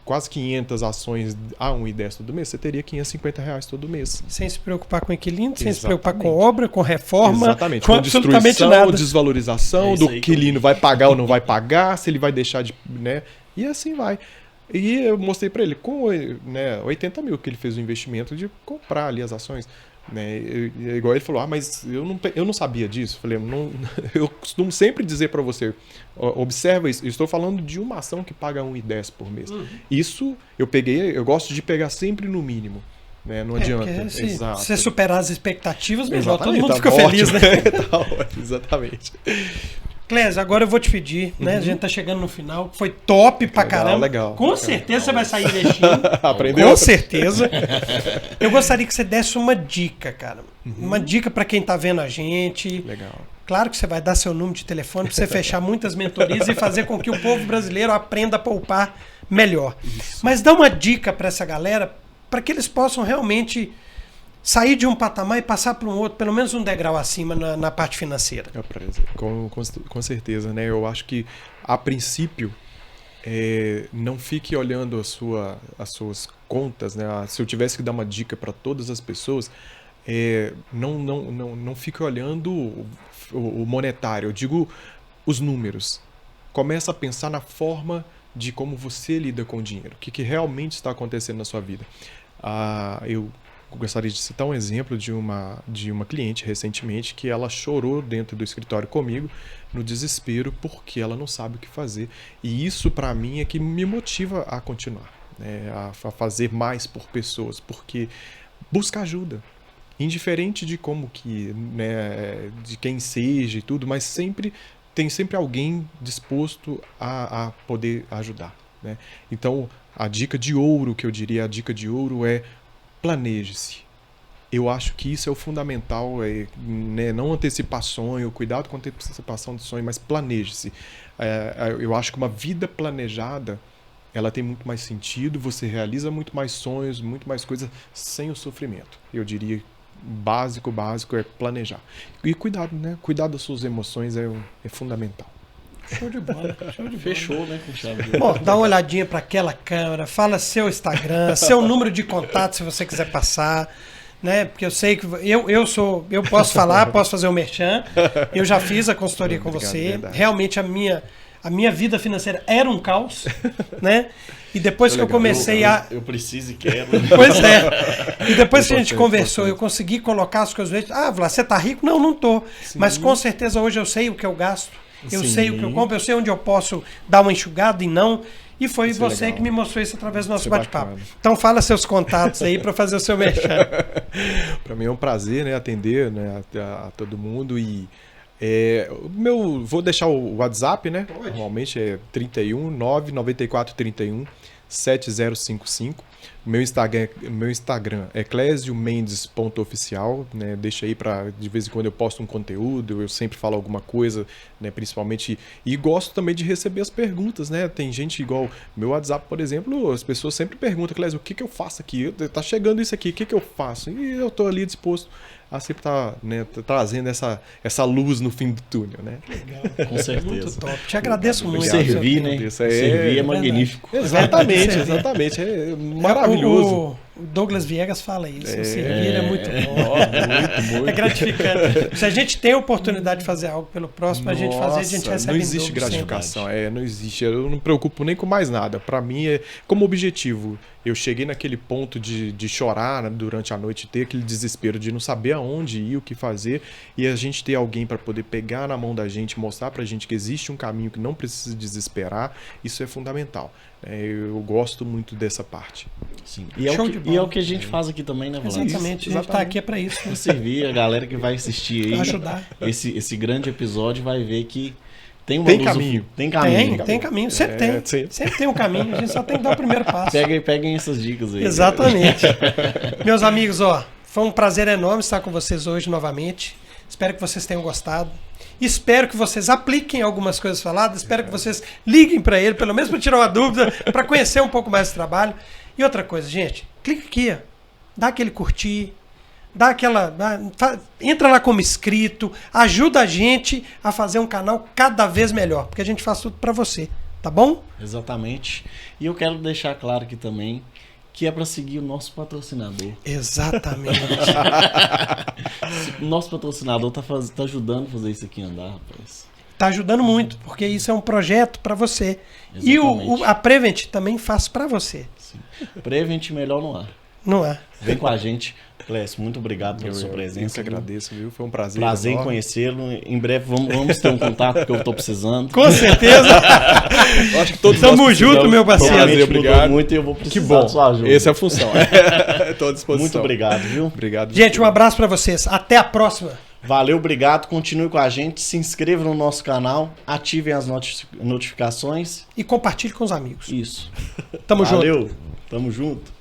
quase 500 ações a 1,10 todo mês, você teria R$550 todo mês. Sem se preocupar com inquilino, sem se Exatamente. preocupar com obra, com reforma, Exatamente. com absolutamente destruição, nada. desvalorização, do inquilino vai pagar ou não vai pagar, se ele vai deixar de... né? E assim vai. E eu mostrei para ele, com 80 mil que ele fez o investimento de comprar ali as ações. Né? Igual ele falou, mas eu não sabia disso. Eu falei, eu costumo sempre dizer para você, observa isso, eu estou falando de uma ação que paga 1,10 por mês. Isso eu gosto de pegar sempre no mínimo. Né? Não adianta. Se você superar as expectativas, melhor. Exatamente, Todo mundo tá fica feliz, né? Tá ótimo, exatamente. Clésio, agora eu vou te pedir, né? A gente tá chegando no final. Foi top pra caramba. Legal. Com certeza você vai sair investindo. Aprendeu? Com certeza. Eu gostaria que você desse uma dica, cara. Uma dica pra quem tá vendo a gente. Legal. Claro que você vai dar seu número de telefone pra você fechar muitas mentorias e fazer com que o povo brasileiro aprenda a poupar melhor. Isso. Mas dá uma dica pra essa galera para que eles possam realmente sair de um patamar e passar para um outro, pelo menos um degrau acima na parte financeira. Com certeza, né? Eu acho que, a princípio, não fique olhando as suas contas, né? Se eu tivesse que dar uma dica para todas as pessoas, não fique olhando o monetário, eu digo os números. Começa a pensar na forma de como você lida com o dinheiro, o que realmente está acontecendo na sua vida. Eu gostaria de citar um exemplo de uma cliente recentemente que ela chorou dentro do escritório comigo no desespero porque ela não sabe o que fazer. E isso para mim é que me motiva a continuar, né? A fazer mais por pessoas, porque busca ajuda. Indiferente de como que, né, de quem seja e tudo, mas tem sempre alguém disposto a poder ajudar, né? Então, a dica de ouro que eu diria, a dica de ouro é planeje-se. Eu acho que isso é o fundamental, né? Não antecipar sonho, cuidado com a antecipação de sonho, mas planeje-se. Eu acho que uma vida planejada, ela tem muito mais sentido, você realiza muito mais sonhos, muito mais coisas sem o sofrimento. Eu diria básico é planejar. E cuidado, né? Cuidar das suas emoções é fundamental. Show de bola. Fechou, né? Bom, dá uma olhadinha para aquela câmera, fala seu Instagram, seu número de contato se você quiser passar, né? Porque eu sei que eu posso falar, posso fazer o merchan. Eu já fiz a consultoria com você. Verdade. Realmente a minha vida financeira era um caos, né? E depois que eu comecei eu preciso e quero. Pois é. E depois que a gente conversou, eu consegui colocar as coisas. Vlad, você tá rico? Não, não tô. Sim. Mas com certeza hoje eu sei o que eu gasto. Eu sei o que eu compro, eu sei onde eu posso dar uma enxugada e não. E foi você que me mostrou isso através do nosso bate-papo. Então fala seus contatos aí para fazer o seu merchan. Para mim é um prazer, né, atender, né, a todo mundo. E vou deixar o WhatsApp, né? Pode. Normalmente é 31 994 31 7055. Meu Instagram é clesiomendes.oficial, né? Deixa aí para de vez em quando eu posto um conteúdo, eu sempre falo alguma coisa, né? Principalmente, e gosto também de receber as perguntas, né? Tem gente igual meu WhatsApp, por exemplo, as pessoas sempre perguntam, Clésio, o que eu faço aqui? Tá chegando isso aqui, o que eu faço? E eu tô ali disposto a sempre estar, né, trazendo essa luz no fim do túnel, né? Legal. Com certeza. Muito top. Te agradeço muito. Servir, né? Servir é magnífico. Exatamente. É maravilhoso. O Douglas Viegas fala isso. O servir é muito bom. Muito. É gratificante. Se a gente tem a oportunidade de fazer algo pelo próximo, a gente fazer, a gente recebe não em existe dobro gratificação, não existe. Eu não me preocupo nem com mais nada. Para mim, é como objetivo. Eu cheguei naquele ponto de chorar durante a noite, ter aquele desespero de não saber aonde ir, o que fazer, e a gente ter alguém para poder pegar na mão da gente, mostrar pra gente que existe um caminho que não precisa desesperar, isso é fundamental. Eu gosto muito dessa parte. Sim. E é o que a gente faz aqui também, né, Volante? Exatamente, a gente tá aqui é pra isso. Pra servir a galera que vai assistir aí. Ajudar. Esse grande episódio vai ver que tem caminho. Tem caminho. Tem caminho. Sempre tem. Sim. Sempre tem um caminho. A gente só tem que dar o primeiro passo. Peguem essas dicas aí. Exatamente. Meus amigos, foi um prazer enorme estar com vocês hoje novamente. Espero que vocês tenham gostado. Espero que vocês apliquem algumas coisas faladas. Espero que vocês liguem para ele, pelo menos para tirar uma dúvida, para conhecer um pouco mais do trabalho. E outra coisa, gente, clica aqui, dá aquele curtir, entra lá como inscrito, ajuda a gente a fazer um canal cada vez melhor, porque a gente faz tudo para você, tá bom? Exatamente. E eu quero deixar claro aqui também que é para seguir o nosso patrocinador. Exatamente. O nosso patrocinador tá ajudando a fazer isso aqui andar, rapaz. Tá ajudando muito, porque isso é um projeto para você. Exatamente. E a Prevent também faz para você. Sim. Prevent melhor no ar. Não é? Vem com a gente. Clécio, muito obrigado pela sua presença. Eu que agradeço, viu? Foi um prazer. Prazer em conhecê-lo. Em breve vamos ter um contato, porque eu tô precisando. Com certeza. Acho que todos Tamo junto, meu parceiro. Prazer, obrigado. Muito e eu vou precisar Que bom. da sua ajuda. Essa é a função. Estou à disposição. Muito obrigado, viu? Obrigado. Gente, um abraço para vocês. Até a próxima. Valeu, obrigado. Continue com a gente. Se inscreva no nosso canal. Ativem as notificações. E compartilhe com os amigos. Isso. Tamo junto. Valeu. Tamo junto.